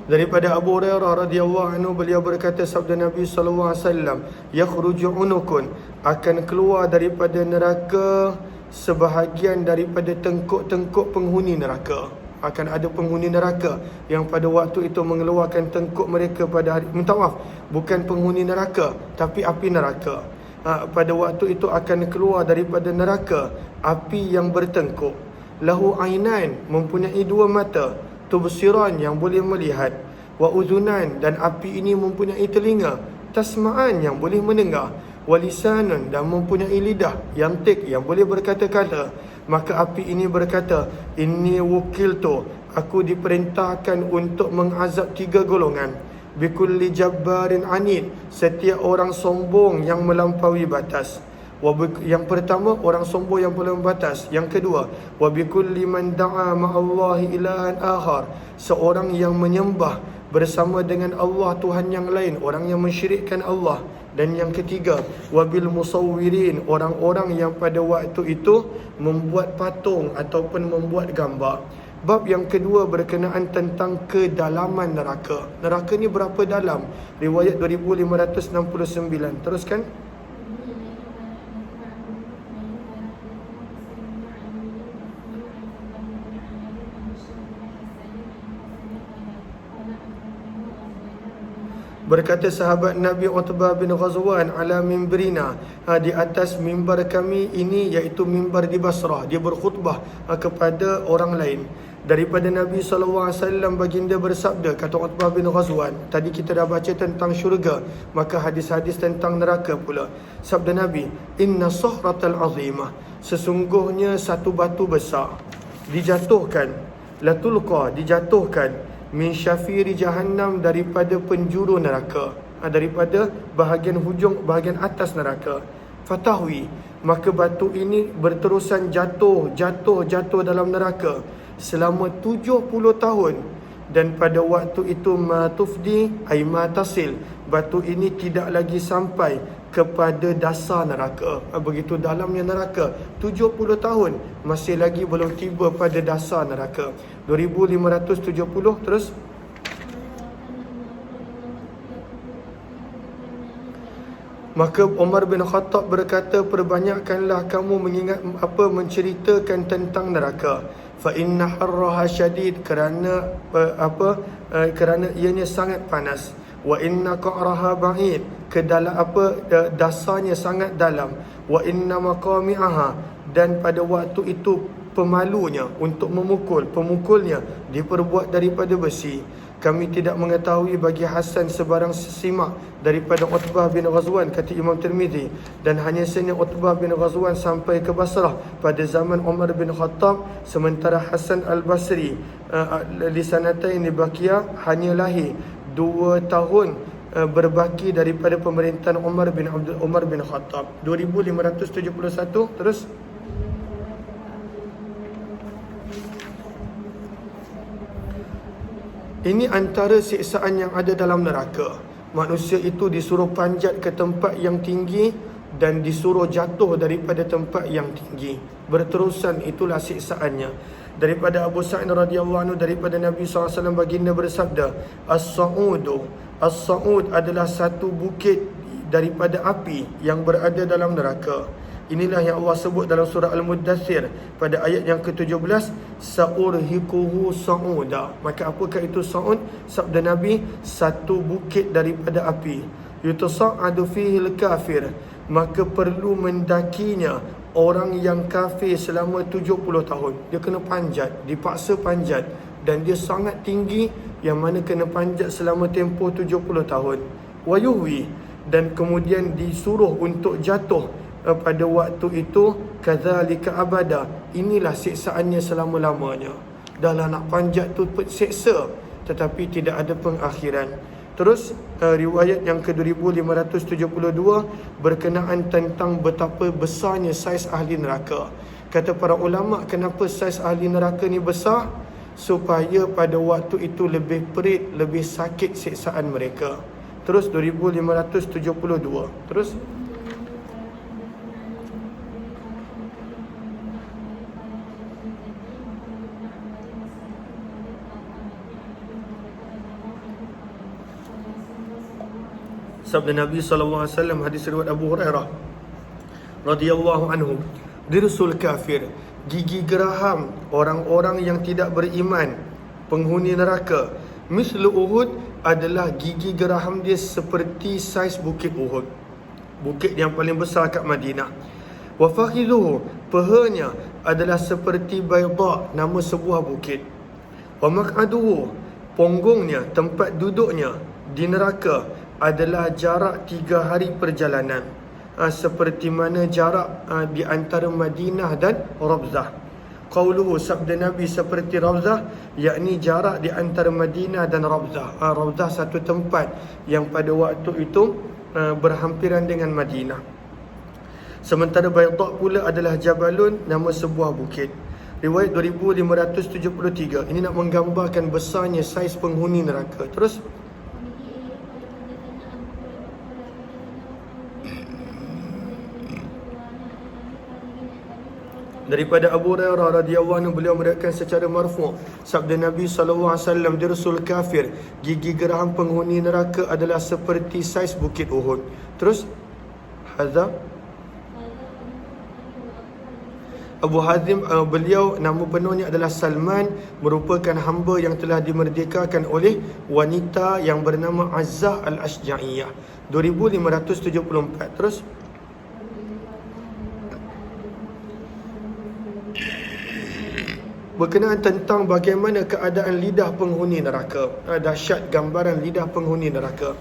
Daripada Abu Hurairah radhiyallahu anhu, beliau berkata, sabda Nabi sallallahu alaihi wasallam, yakhruju unukun, akan keluar daripada neraka sebahagian daripada tengkuk-tengkuk penghuni neraka. Akan ada penghuni neraka yang pada waktu itu mengeluarkan tengkuk mereka pada hari, minta maaf, bukan penghuni neraka tapi api neraka. Pada waktu itu akan keluar daripada neraka api yang bertengkuk. Lahu ainan, mempunyai dua mata, tubsiran, yang boleh melihat, wa uzunan, dan api ini mempunyai telinga, tasma'an, yang boleh mendengar, wa lisanan, dan mempunyai lidah, yantik, yang boleh berkata-kata. Maka api ini berkata, inni wukiltu, aku diperintahkan untuk mengazab 3 golongan. Bikulli jabbarin anid, setiap orang sombong yang melampaui batas. Yang pertama, orang sombong yang melampaui batas. Yang kedua, wa bikulli man da'a ma'allahi ilahan akhar, seorang yang menyembah bersama dengan Allah Tuhan yang lain, orang yang mensyirikkan Allah. Dan yang ketiga, wabil musawwirin, orang-orang yang pada waktu itu membuat patung ataupun membuat gambar. Bab yang kedua berkenaan tentang kedalaman neraka. Neraka ni berapa dalam? Riwayat 2569. Teruskan. Berkata sahabat Nabi Utbah bin Ghazwan, ala mimbrina, di atas mimbar kami ini, iaitu mimbar di Basrah, dia berkhutbah kepada orang lain. Daripada Nabi SAW, baginda bersabda, kata Utbah bin Ghazwan, tadi kita dah baca tentang syurga, maka hadis-hadis tentang neraka pula. Sabda Nabi, inna sahratal azimah, sesungguhnya satu batu besar dijatuhkan, latulqa, dijatuhkan, min syafiri jahannam, daripada penjuru neraka, daripada bahagian hujung, bahagian atas neraka. Fatahwi, maka batu ini berterusan jatuh dalam neraka selama 70 tahun. Dan pada waktu itu matufdi ay matasil, batu ini tidak lagi sampai kepada dasar neraka. Begitu dalamnya neraka, 70 tahun masih lagi belum tiba pada dasar neraka. 2570. Terus. Maka Umar bin Khattab berkata, perbanyakkanlah kamu menceritakan tentang neraka. Fa inna harraha syadid, kerana kerana ianya sangat panas. Wa inna qa'raha ba'id, dasarnya sangat dalam. Wa inna maqami'aha, dan pada waktu itu pemalunya untuk memukul, pemukulnya diperbuat daripada besi. Kami tidak mengetahui bagi Hasan sebarang sesimak daripada Utbah bin Ghazwan, kata Imam Tirmizi. Dan hanya saja Utbah bin Ghazwan sampai ke Basrah pada zaman Umar bin Khattab, sementara Hasan al-Basri lisanatain Baqiyah hanya lahir 2 tahun berbaki daripada pemerintahan Umar bin Khattab. 2571. Terus ini antara siksaan yang ada dalam neraka. Manusia itu disuruh panjat ke tempat yang tinggi dan disuruh jatuh daripada tempat yang tinggi. Berterusan, itulah siksaannya. Daripada Abu Sa'id radhiyallahu anhu, daripada Nabi SAW baginda bersabda, As-Sa'ud adalah satu bukit daripada api yang berada dalam neraka. Inilah yang Allah sebut dalam surah Al-Muddathir pada ayat yang ke-17, sa'urhiquhu sa'uda. Maka apakah itu sa'ud? Sabda Nabi, satu bukit daripada api. Yutasa'adu fihi al-kafir, maka perlu mendakinya orang yang kafir selama 70 tahun. Dia kena panjat, dipaksa panjat, dan dia sangat tinggi yang mana kena panjat selama tempoh 70 tahun. Wayuhwi, dan kemudian disuruh untuk jatuh pada waktu itu, kadzalika abada. Inilah siksaannya selama-lamanya. Dahlah nak panjat tu seksa, tetapi tidak ada pengakhiran. Terus riwayat yang ke-2572 berkenaan tentang betapa besarnya saiz ahli neraka. Kata para ulama, kenapa saiz ahli neraka ni besar? Supaya pada waktu itu lebih perit, lebih sakit siksaan mereka. Terus 2572. Terus sabda Nabi SAW, hadis riwayat Abu Hurairah radhiyallahu anhu, dirsul kafir, gigi geraham orang-orang yang tidak beriman, penghuni neraka, mislu Uhud, adalah gigi geraham dia seperti saiz bukit Uhud, bukit yang paling besar kat Madinah. Wa fakhidhuhu, pahanya adalah seperti Bayda, nama sebuah bukit. Wa maq'aduhu, ponggongnya, tempat duduknya di neraka adalah jarak 3 hari perjalanan. Seperti mana jarak di antara Madinah dan Rabzah. Qauluhu, sabda Nabi seperti Rabzah, yakni jarak di antara Madinah dan Rabzah. Rabzah satu tempat yang pada waktu itu berhampiran dengan Madinah. Sementara Bayda pula adalah Jabalun, nama sebuah bukit. Riwayat 2573. Ini nak menggambarkan besarnya saiz penghuni neraka. Terus daripada Abu Hurairah radhiyallahu anhu, beliau meriwayatkan secara marfu', sabda Nabi SAW, dirsul kafir, gigi geraham penghuni neraka adalah seperti saiz bukit Uhud. Terus hadza Abu Hazim, beliau nama penuhnya adalah Salman, merupakan hamba yang telah dimerdekakan oleh wanita yang bernama Azzah al-Ashja'iyah. 2574. Terus berkenaan tentang bagaimana keadaan lidah penghuni neraka. Dahsyat gambaran lidah penghuni neraka.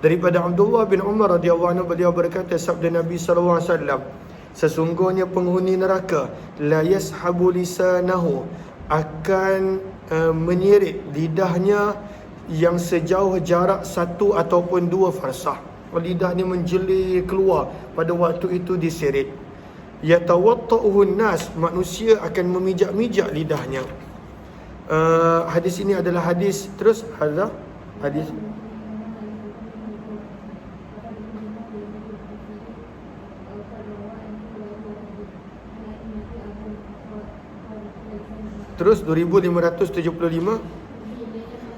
Daripada Abdullah bin Umar radhiyallahu anhu, beliau berkata, sabda Nabi SAW, sesungguhnya penghuni neraka la yashabu lisanahu, akan menyirit lidahnya yang sejauh jarak 1 ataupun 2 farsah. Lidah ni menjelir keluar pada waktu itu disirit. Yatawatta'uhu nas, manusia akan memijak-mijak lidahnya. Hadis ini adalah hadis. Terus hadis terus 2575.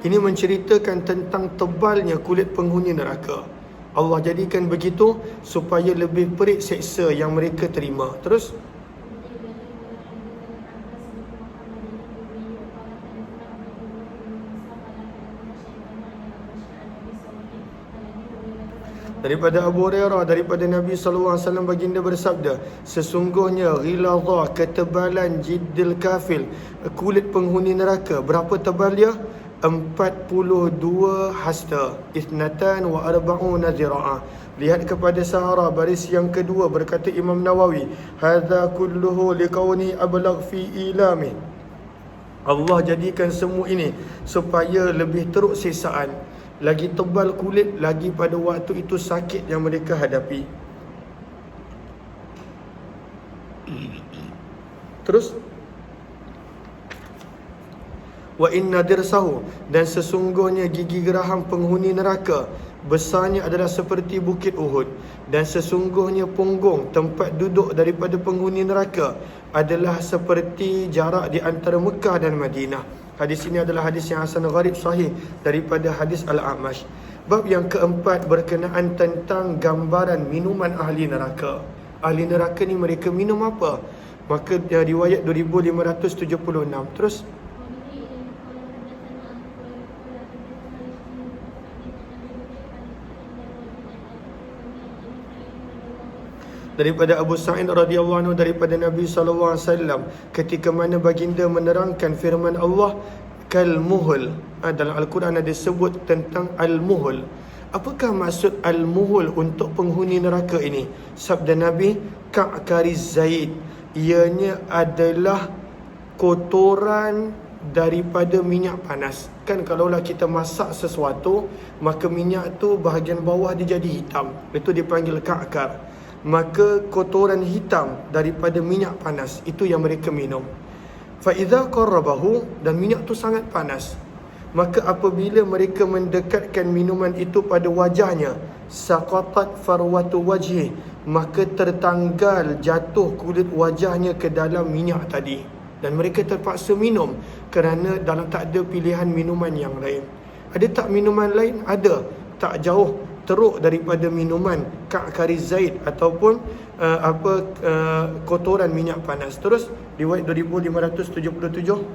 Ini menceritakan tentang tebalnya kulit penghuni neraka. Allah jadikan begitu supaya lebih perit seksa yang mereka terima. Terus daripada Abu Hurairah, daripada Nabi SAW, baginda bersabda, sesungguhnya ghiladha, ketebalan jiddil kafil, kulit penghuni neraka. Berapa tebal dia? 42 hasta. Ithnatan wa arba'una zira'ah. Lihat kepada Sahara baris yang kedua, berkata Imam Nawawi, hadza kulluhu liqauni ablagh fi ilami. Allah jadikan semua ini supaya lebih teruk sisaan, lagi tebal kulit lagi pada waktu itu sakit yang mereka hadapi. Terus, wa inna dirsahu, dan sesungguhnya gigi geraham penghuni neraka besarnya adalah seperti bukit Uhud, dan sesungguhnya punggung tempat duduk daripada penghuni neraka adalah seperti jarak di antara Mekah dan Madinah. Hadis ini adalah hadis yang hasan gharib sahih daripada hadis Al-A'mash. Bab yang keempat berkenaan tentang gambaran minuman ahli neraka. Ahli neraka ni mereka minum apa? Maka riwayat 2576. Terus daripada Abu Sa'id radhiyallahu anhu daripada Nabi sallallahu alaihi wasallam ketika mana baginda menerangkan firman Allah kal-muhl. Dalam Al-Quran ada sebut tentang al-muhl. Apakah maksud al-muhl untuk penghuni neraka ini? Sabda Nabi, ka'kariz zaid, ianya adalah kotoran daripada minyak panas. Kan kalaulah kita masak sesuatu, maka minyak tu bahagian bawah dia jadi hitam, itu dipanggil ka'kar. Maka kotoran hitam daripada minyak panas, itu yang mereka minum. Fa idza qarrabahu, dan minyak tu sangat panas, maka apabila mereka mendekatkan minuman itu pada wajahnya, saqatat farwatu wajhi, maka tertanggal jatuh kulit wajahnya ke dalam minyak tadi, dan mereka terpaksa minum kerana dalam tak ada pilihan minuman yang lain. Ada tak minuman lain? Ada. Tak jauh teruk daripada minuman ka'kariz zaid ataupun kotoran minyak panas. Terus riwayat 2577.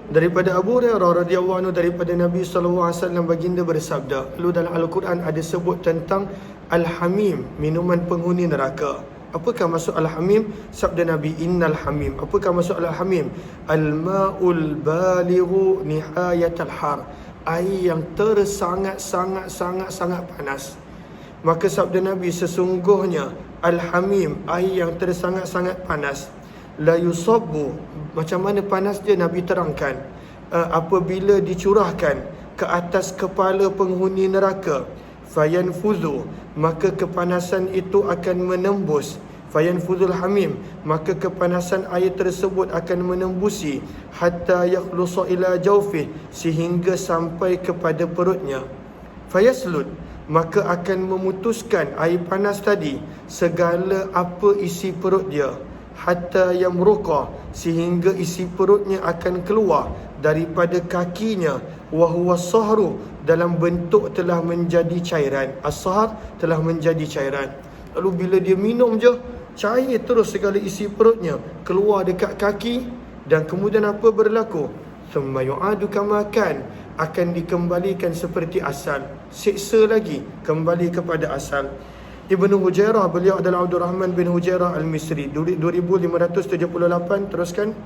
Daripada Abu Hurairah radhiyallahu anhu daripada Nabi sallallahu alaihi wasallam baginda bersabda, lalu dalam Al-Quran ada sebut tentang al-hamim, minuman penghuni neraka. Apakah maksud al-hamim? Sabda Nabi, innal hamim. Apakah maksud al-hamim? Al-ma'ul balighu nihayatal har, air yang sangat panas. Maka sabda Nabi, sesungguhnya al-hamim, air yang sangat panas, la yusabbu, macam mana panas dia Nabi terangkan, apabila dicurahkan ke atas kepala penghuni neraka, fayanfuzu, maka kepanasan itu akan menembus, fayanfuzul hamim, maka kepanasan air tersebut akan menembusi, hatta yakhlusa ila jawfih, sehingga sampai kepada perutnya, fayaslud, maka akan memutuskan air panas tadi segala apa isi perut dia, hatta yamruqa, sehingga isi perutnya akan keluar daripada kakinya, wa huwa sahru, dalam bentuk telah menjadi cairan. As-sahr telah menjadi cairan. Lalu bila dia minum je, cair terus segala isi perutnya, keluar dekat kaki, dan kemudian apa berlaku? Thumma yu'adu kama kan, akan dikembalikan seperti asal. Siksa lagi, kembali kepada asal. Ibnu Hujairah, beliau adalah Abdul Rahman bin Hujairah Al-Misri, 2578. Teruskan.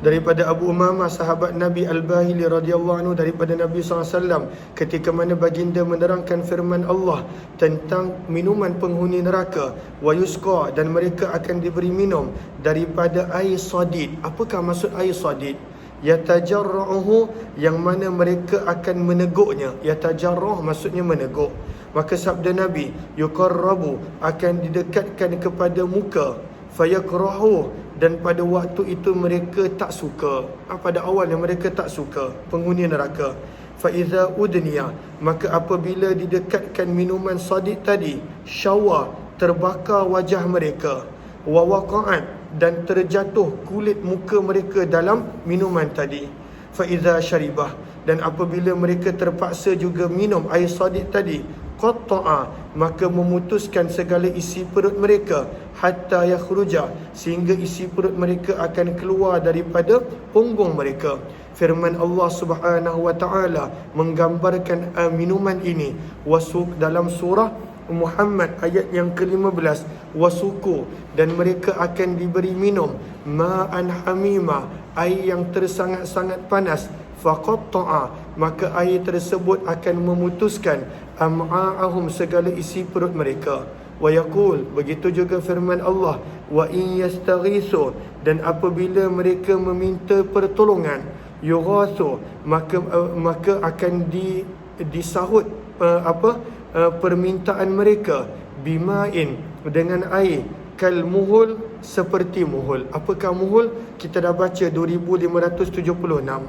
Daripada Abu Umamah sahabat Nabi Al-Bahili radhiyallahu anhu daripada Nabi SAW, ketika mana baginda menerangkan firman Allah tentang minuman penghuni neraka, wa yusqa, dan mereka akan diberi minum daripada air sadid. Apakah maksud air sadid? Yatajarra'uhu, yang mana mereka akan meneguknya. Yatajarra'uh maksudnya meneguk. Maka sabda Nabi, yuqarrabu, akan didekatkan kepada muka, fayakrahu, dan pada waktu itu mereka tak suka. Pada awalnya mereka tak suka, penghuni neraka. Fa iza udniya, maka apabila didekatkan minuman sadid tadi, syawa, terbakar wajah mereka, wa waqa'at, dan terjatuh kulit muka mereka dalam minuman tadi. Fa iza syaribah, dan apabila mereka terpaksa juga minum air sadid tadi, qatta'a, maka memutuskan segala isi perut mereka, hatta yakhruja, sehingga isi perut mereka akan keluar daripada punggung mereka. Firman Allah Subhanahu wa taala menggambarkan minuman ini dalam surah Muhammad ayat yang ke-15, wasuku, dan mereka akan diberi minum ma'an hamima, air yang tersangat-sangat panas, faqatta'a, maka air tersebut akan memutuskan am'a'ahum, segala isi perut mereka. Wa yaqul, begitu juga firman Allah, wa in yastaghisu, dan apabila mereka meminta pertolongan, yughathu, maka akan disahut permintaan mereka, bima'in, dengan air, kal muhul, seperti muhul. Apakah muhul? Kita dah baca 2576.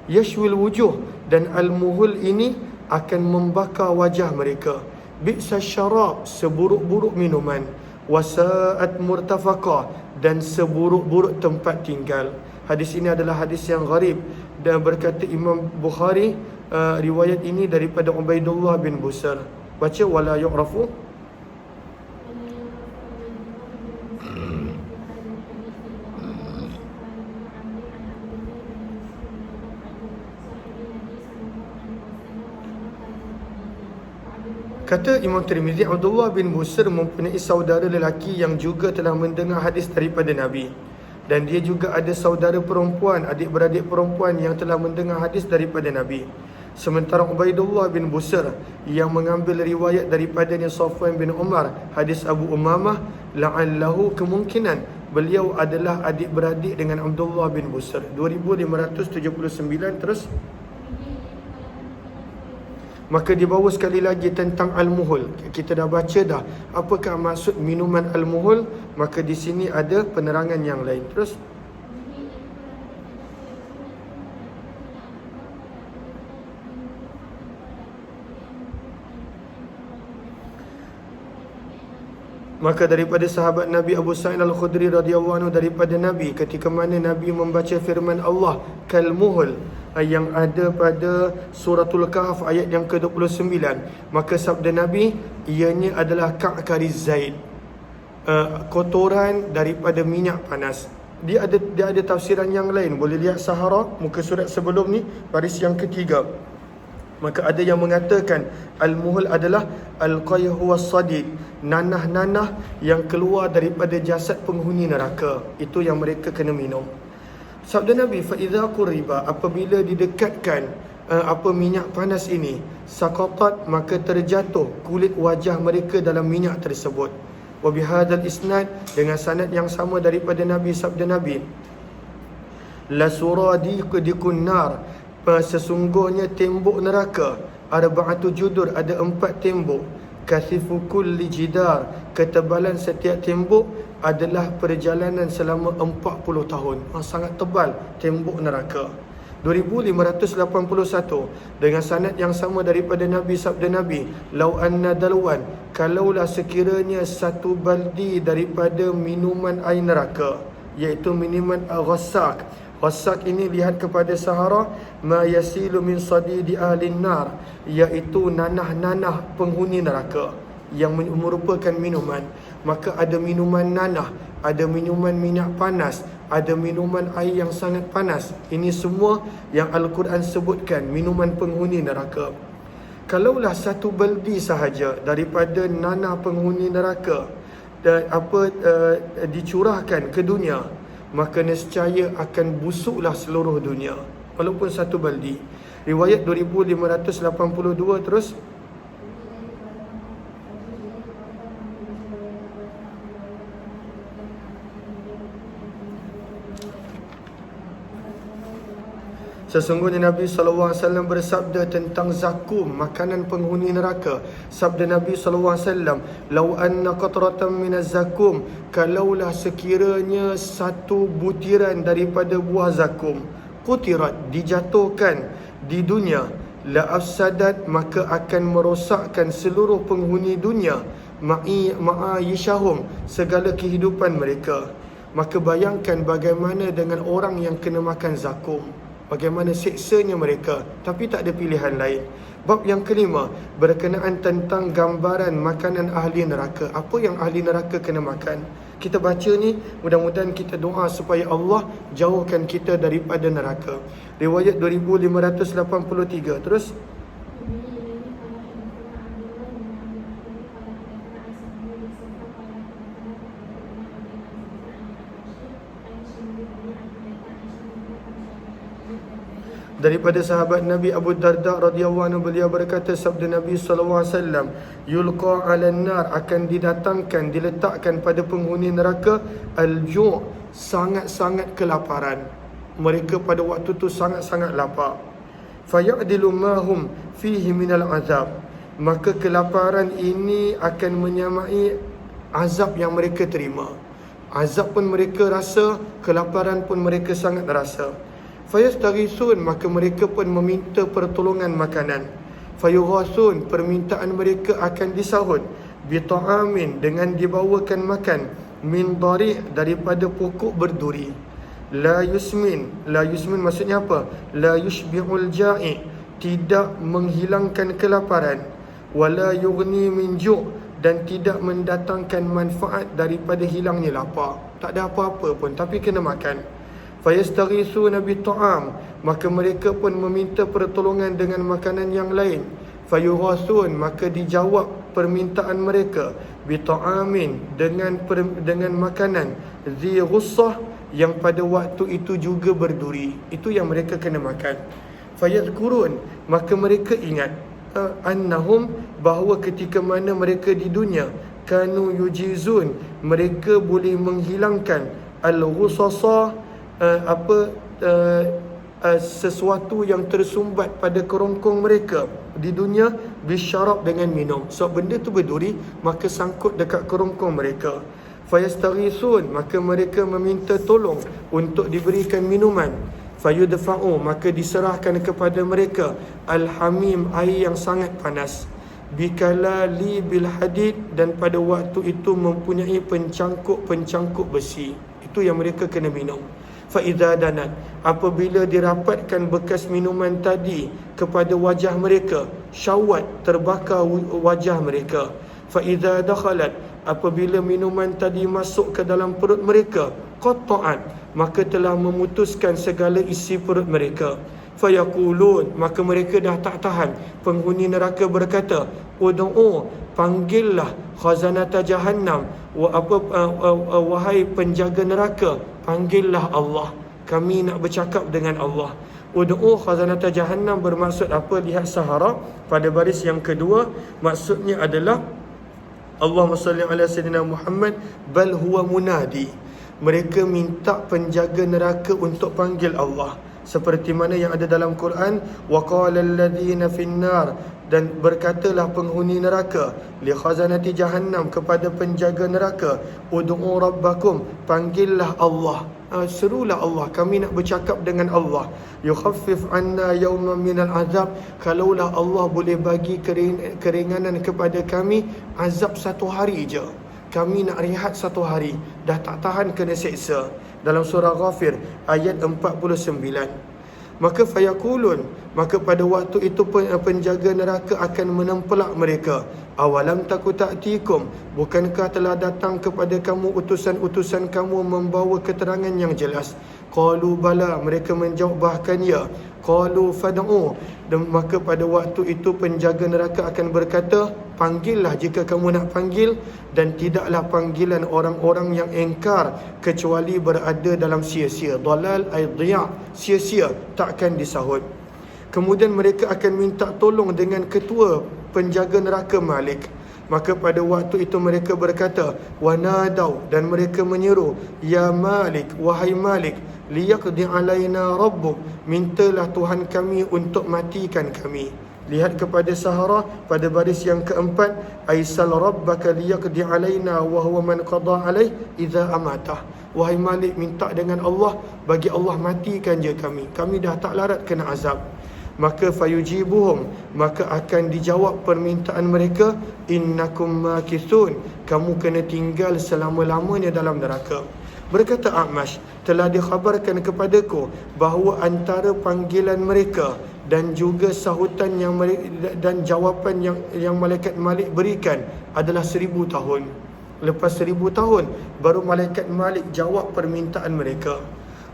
Yashwil wujuh, dan al-muhul ini akan membakar wajah mereka. Bi'sa syarab, seburuk-buruk minuman. Wasa'at murtafaqa, dan seburuk-buruk tempat tinggal. Hadis ini adalah hadis yang gharib, dan berkata Imam Bukhari, riwayat ini daripada Ubaidullah bin Busr. Baca wala yu'rafu. Kata Imam Tirmizi, Abdullah bin Busr mempunyai saudara lelaki yang juga telah mendengar hadis daripada Nabi, dan dia juga ada saudara perempuan, adik-beradik perempuan yang telah mendengar hadis daripada Nabi. Sementara Ubaidullah bin Busr yang mengambil riwayat daripadanya Safwan bin Umar, hadis Abu Umamah, la'allahu, kemungkinan beliau adalah adik-beradik dengan Abdullah bin Busr. 2579 terus. Maka dibawa sekali lagi tentang al-muhul. Kita dah baca dah apakah maksud minuman al-muhul, maka di sini ada penerangan yang lain. Terus. Maka daripada sahabat Nabi Abu Sa'id Al-Khudri radhiyallahu anhu, daripada Nabi, ketika mana Nabi membaca firman Allah kal muhul yang ada pada suratul Kahf ayat yang ke-29, maka sabda Nabi, ianya adalah ka'kariz zaid, kotoran daripada minyak panas. Dia ada tafsiran yang lain. Boleh lihat Sahara, muka surat sebelum ni, baris yang ketiga. Maka ada yang mengatakan al-muhul adalah al-qayhu was-sadid, nanah-nanah yang keluar daripada jasad penghuni neraka. Itu yang mereka kena minum. Sabda Nabi, fa idza quriba, apabila didekatkan minyak panas ini, saqatat, maka terjatuh kulit wajah mereka dalam minyak tersebut. Wa bihadzal isnad, dengan sanad yang sama daripada Nabi, sabda Nabi, la suradiqun nar, sesungguhnya tembok neraka, arba'atu judur, ada 4 tembok, kathifu kulli jidar, ketebalan setiap tembok adalah perjalanan selama 40 tahun. Sangat tebal tembok neraka. 2581 dengan sanad yang sama daripada Nabi, sabda Nabi, lau anna dalwan, kalaulah sekiranya satu baldi daripada minuman air neraka, iaitu minuman ghassak. Ghassak ini lihat kepada Sahara, ma yasilu min sadidi ahlin nar, iaitu nanah-nanah penghuni neraka yang merupakan minuman. Maka ada minuman nanah, ada minuman minyak panas, ada minuman air yang sangat panas. Ini semua yang Al-Quran sebutkan minuman penghuni neraka. Kalaulah satu baldi sahaja daripada nanah penghuni neraka dicurahkan ke dunia, maka nescaya akan busuklah seluruh dunia, walaupun satu baldi. Riwayat 2582 terus. Sesungguhnya Nabi SAW bersabda tentang zakum, makanan penghuni neraka. Sabda Nabi SAW, lau anna qatratan minaz zakum, kalaulah sekiranya satu butiran daripada buah zakum, qutirat, dijatuhkan di dunia, la afsadat, maka akan merosakkan seluruh penghuni dunia, ma'ayishahum, segala kehidupan mereka. Maka bayangkan bagaimana dengan orang yang kena makan zakum. bagaimana siksanya mereka, tapi tak ada pilihan lain. Bab yang kelima berkenaan tentang gambaran makanan ahli neraka. Apa yang ahli neraka kena makan? Kita baca ni, mudah-mudahan kita doa supaya Allah jauhkan kita daripada neraka. Riwayat 2583. Terus daripada sahabat Nabi Abu Darda radhiyallahu anhu, beliau berkata, sabda Nabi sallallahu alaihi wasallam, yulqa 'alan nar, akan didatangkan, diletakkan pada penghuni neraka al-ju', sangat-sangat kelaparan. Mereka pada waktu tu sangat-sangat lapar. Fayadilu ma hum fihi minal azab, maka kelaparan ini akan menyamai azab yang mereka terima. Azab pun mereka rasa, kelaparan pun mereka sangat rasa. Fayastaghisun, maka mereka pun meminta pertolongan makanan. Fayughasun, permintaan mereka akan disahut. Bita'amin, dengan dibawakan makan. Min dari', daripada pokok berduri. La yusmin maksudnya apa? La yushbi'ul ja'i, tidak menghilangkan kelaparan. Wala yughni min ju', dan tidak mendatangkan manfaat daripada hilangnya lapar. Tak ada apa-apa pun, tapi kena makan. Fayastaghisuna bita'am, maka mereka pun meminta pertolongan dengan makanan yang lain. Fayughasun, maka dijawab permintaan mereka. Bita'amin, dengan makanan. Zi ghussah, yang pada waktu itu juga berduri. Itu yang mereka kena makan. Fayadhkurun, maka mereka ingat annahum, bahawa ketika mana mereka di dunia, kanu yujizun, mereka boleh menghilangkan al-ghussasa, sesuatu yang tersumbat pada kerongkong mereka di dunia, bisyarab, dengan minum. Sebab benda tu berduri, maka sangkut dekat kerongkong mereka. Fayastaghisun, maka mereka meminta tolong untuk diberikan minuman. Fayudfa'u, maka diserahkan kepada mereka al-hamim, air yang sangat panas. Bikalali bil hadid, dan pada waktu itu mempunyai pencangkuk besi. Itu yang mereka kena minum. Fa'idha danat, apabila dirapatkan bekas minuman tadi kepada wajah mereka, syawat, terbakar wajah mereka. Fa'idha dakhalat, apabila minuman tadi masuk ke dalam perut mereka, qatta'at, maka telah memutuskan segala isi perut mereka. Fayaqulun, maka mereka dah tak tahan. Penghuni neraka berkata, ud'u, panggillah khazanata jahannam, wahai penjaga neraka, panggillah Allah, kami nak bercakap dengan Allah. Ud'u khazanata jahannam bermaksud apa? Lihat Sahara pada baris yang kedua, maksudnya adalah Allahumma salli ala sayyidina Muhammad, bal huwa munadi. Mereka minta penjaga neraka untuk panggil Allah, seperti mana yang ada dalam Quran, wa qala alladhina finnar, dan berkatalah penghuni neraka, li khazanati jahannam, kepada penjaga neraka, ud'u rabbakum, panggillah Allah, serulah Allah, kami nak bercakap dengan Allah. Yukhaffif anna yawman minal azab, kalaulah Allah boleh bagi keringanan kepada kami, azab satu hari je, kami nak rehat satu hari, dah tak tahan kena seksa. Dalam surah Ghafir ayat 49. Maka fayakulun, maka pada waktu itu penjaga neraka akan menempelak mereka. Awalam taku ta'tikum, bukankah telah datang kepada kamu utusan-utusan kamu membawa keterangan yang jelas? Qalu bala, mereka menjawab bahkan ya. Qalu fad'u, dan maka pada waktu itu penjaga neraka akan berkata, panggillah jika kamu nak panggil, dan tidaklah panggilan orang-orang yang engkar kecuali berada dalam sia-sia. Dalal ay dhiya, sia-sia, takkan disahut. Kemudian mereka akan minta tolong dengan ketua penjaga neraka Malik. Maka pada waktu itu mereka berkata, wanadau, dan mereka menyeru, ya Malik, wahai Malik, liyaqdi alaina rabbuk, mintalah Tuhan kami untuk matikan kami. Lihat kepada Sahara pada baris yang keempat, aisal rabbaka liyaqdi alaina wa huwa man qada alaih idza amatah. Wahai Malik, minta dengan Allah, bagi Allah matikan je kami, kami dah tak larat kena azab. Maka fayujibuhum, maka akan dijawab permintaan mereka, innakum makithun, kamu kena tinggal selama-lamanya dalam neraka. Berkata A'mash, telah dikhabarkan kepadaku bahawa antara panggilan mereka dan juga sahutan yang dan jawapan yang malaikat Malik berikan adalah 1000 tahun. Lepas 1000 tahun baru malaikat Malik jawab permintaan mereka.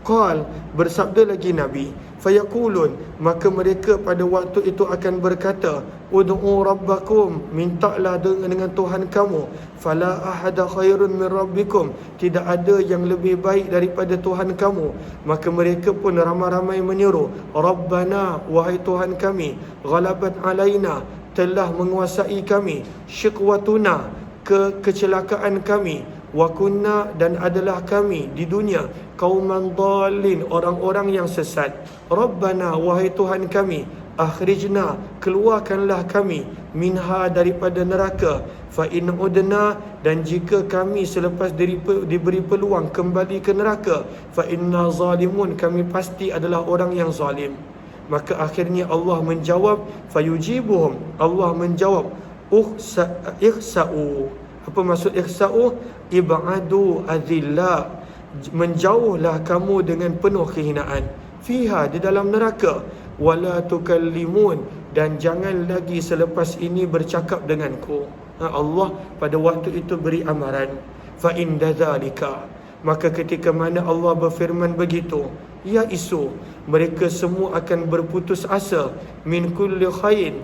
Qal, bersabda lagi Nabi, fayaqulun, maka mereka pada waktu itu akan berkata, ud'u rabbakum, mintalah dengan Tuhan kamu, fala ahada khairun min rabbikum, tidak ada yang lebih baik daripada Tuhan kamu. Maka mereka pun ramai-ramai menyeru, Rabbana, wahai Tuhan kami, ghalabat alaina, telah menguasai kami, syiqwatuna, kecelakaan kami, wa kunna, dan adalah kami di dunia qauman dhalin, orang-orang yang sesat. Rabbana, wahai Tuhan kami, akhrijna, keluarkanlah kami, minha, daripada neraka, fa in udna, dan jika kami selepas diberi peluang kembali ke neraka, fa inna zalimun, kami pasti adalah orang yang zalim. Maka akhirnya Allah menjawab, fayujibuhum, Allah menjawab, ihsa'u. Apa maksud ihsa'u? Ib'adu adillah, menjauhlah kamu dengan penuh kehinaan, fiha, di dalam neraka, wala tukallimun, dan jangan lagi selepas ini bercakap denganku. Allah pada waktu itu beri amaran, fa inda dzalika, maka ketika mana Allah berfirman begitu, ya isu, mereka semua akan berputus asa, min kulli khair,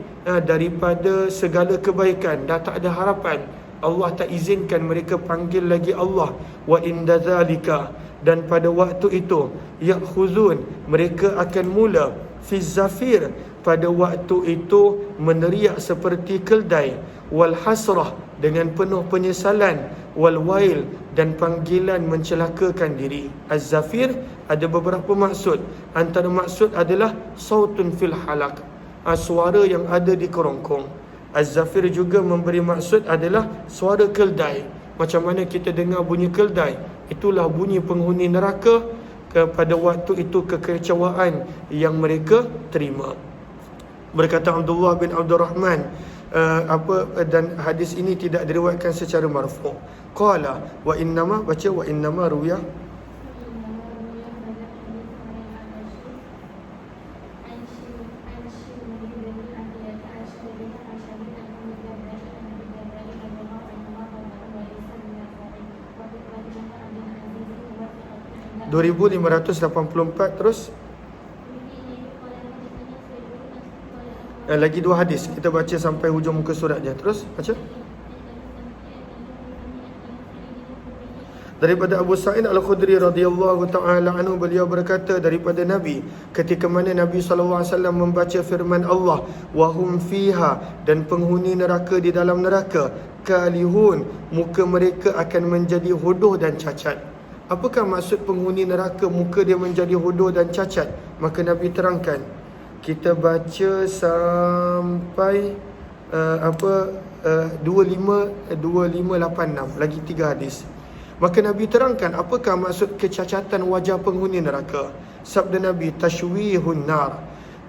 daripada segala kebaikan, dah tak ada harapan. Allah tak izinkan mereka panggil lagi Allah. Wa inda zalika, dan pada waktu itu, ya'khuzun, mereka akan mula, fi zafir, pada waktu itu meneriak seperti keldai, wal hasrah, dengan penuh penyesalan, wal wail, dan panggilan mencelakakan diri. Az-zafir ada beberapa maksud. Antara maksud adalah sautun fil halak, suara yang ada di kerongkong. Az-zafir juga memberi maksud adalah suara keldai. Macam mana kita dengar bunyi keldai, itulah bunyi penghuni neraka pada waktu itu, kekecewaan yang mereka terima. Berkata Abdullah bin Abdul Rahman, dan hadis ini tidak diriwayatkan secara marfu'. Qala wa innama, baca wa innama ruya, (2584). Terus lagi 2 hadis, kita baca sampai hujung muka surat je. Terus baca. Daripada Abu Sa'id Al-Khudri radhiyallahu ta'ala anhu, beliau berkata daripada Nabi, ketika mana Nabi SAW membaca firman Allah, wahum fiha, dan penghuni neraka di dalam neraka, kalihun, muka mereka akan menjadi hodoh dan cacat. Apakah maksud penghuni neraka muka dia menjadi hodoh dan cacat? Maka Nabi terangkan. Kita baca sampai 2586, lagi 3 hadis. Maka Nabi terangkan apakah maksud kecacatan wajah penghuni neraka. Sabda Nabi, tashwihun nar,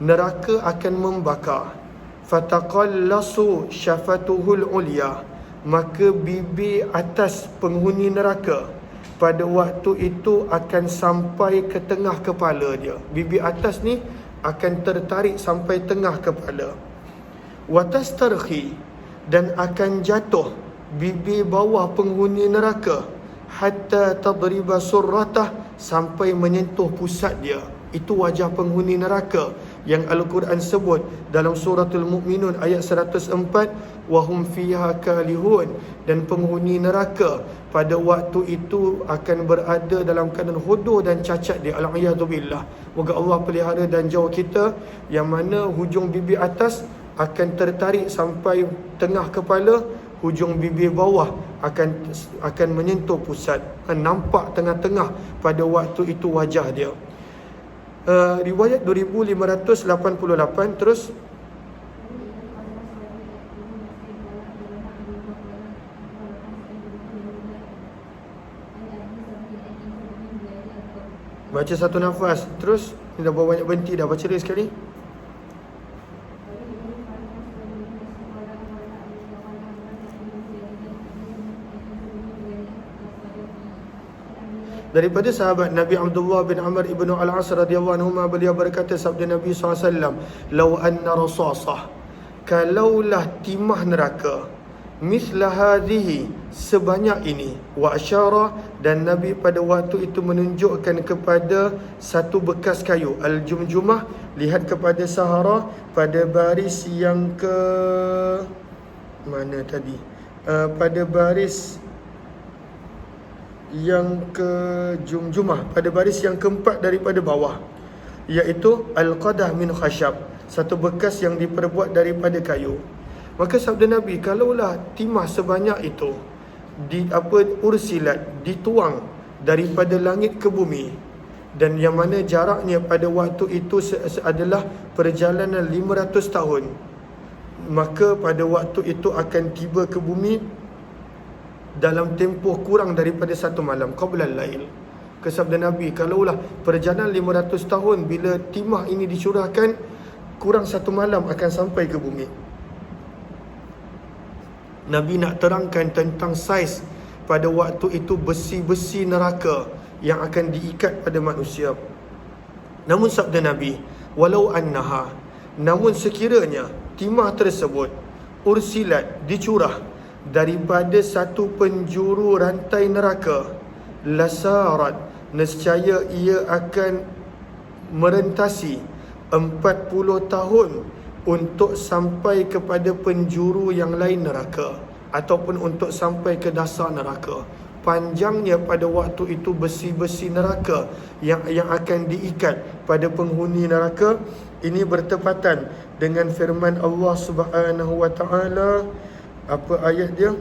neraka akan membakar, fataqallasu syafatuhul ulya, maka bibir atas penghuni neraka pada waktu itu akan sampai ke tengah kepala dia. Bibir atas ni akan tertarik sampai tengah kepala. Watastarhi, dan akan jatuh bibir bawah penghuni neraka, hatta tadriba surratah, sampai menyentuh pusat dia. Itu wajah penghuni neraka yang Al-Quran sebut dalam suratul Mu'minun ayat 104, wahum fiha kalihun, dan penghuni neraka pada waktu itu akan berada dalam keadaan hodoh dan cacat dia. Al-iyadzubillah. Moga Allah pelihara dan jauh kita yang mana hujung bibir atas akan tertarik sampai tengah kepala, hujung bibir bawah akan menyentuh pusat, nampak tengah-tengah pada waktu itu wajah dia. Riwayat 2588. Terus baca satu nafas. Terus ni dah banyak berhenti dah, baca lagi sekali. daripada sahabat Nabi Abdullah bin Amr ibn al-As radhiyallahu anhu, beliau berkata, sabda Nabi SAW, "Lau anna rasasah, kalaulah timah neraka, misla hadhihi, sebanyak ini, wa asyara, dan Nabi pada waktu itu menunjukkan kepada satu bekas kayu, al-jumjumah, lihat kepada Sahara, pada baris yang ke mana tadi, pada baris yang ke jumjumah, pada baris yang keempat daripada bawah, iaitu al-qadah min khashab, satu bekas yang diperbuat daripada kayu." Maka sabda Nabi, kalaulah timah sebanyak itu ursilat, dituang daripada langit ke bumi, dan yang mana jaraknya pada waktu itu adalah perjalanan 500 tahun, maka pada waktu itu akan tiba ke bumi dalam tempoh kurang daripada satu malam, qablal lail. Kesabda Nabi, kalaulah perjalanan 500 tahun, bila timah ini dicurahkan, kurang satu malam akan sampai ke bumi. Nabi nak terangkan tentang saiz pada waktu itu besi-besi neraka yang akan diikat pada manusia. Namun sabda Nabi, walau annaha, namun sekiranya timah tersebut ursilat, dicurah daripada satu penjuru rantai neraka, lasarat, nescaya ia akan merentasi 40 tahun untuk sampai kepada penjuru yang lain neraka, ataupun untuk sampai ke dasar neraka. Panjangnya pada waktu itu besi-besi neraka yang akan diikat pada penghuni neraka. Ini bertepatan dengan firman Allah Subhanahu wa taala, apa ayat dia,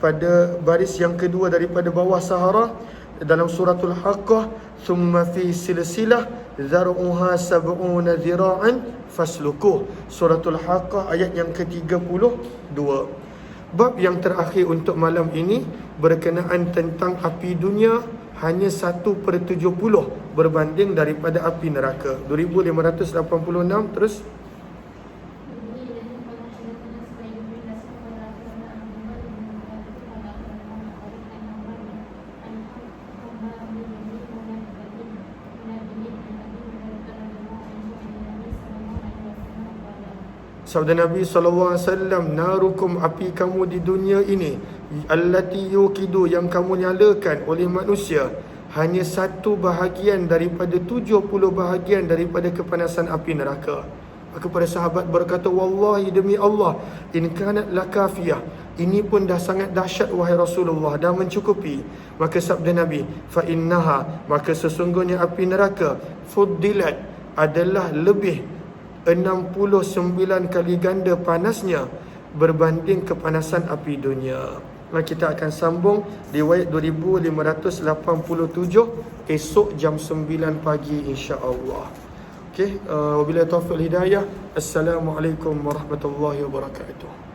pada baris yang kedua daripada bawah Sahara, dalam suratul Haqqah, thumma fi silsilah zar'uha sab'una dhira'an faslukuh. Suratul Haqqah ayat yang ke-32. Bab yang terakhir untuk malam ini berkenaan tentang api dunia, hanya 1/70 berbanding daripada api neraka. 2586 terus. Sabda Nabi SAW, narukum, api kamu di dunia ini, allati yuqidu, yang kamu nyalakan oleh manusia, hanya 1 bahagian daripada 70 bahagian daripada kepanasan api neraka. Maka para sahabat berkata, wallahi, demi Allah, in kanat lakafiyah, ini pun dah sangat dahsyat wahai Rasulullah, dah mencukupi. Maka sabda Nabi, fa innaha, maka sesungguhnya api neraka, fuddilat, adalah lebih 69 kali ganda panasnya berbanding kepanasan api dunia. Maka kita akan sambung riwayat 2587 esok jam 9 pagi insya-Allah. Okey, wabillahi taufiq hidayah. Assalamualaikum warahmatullahi wabarakatuh.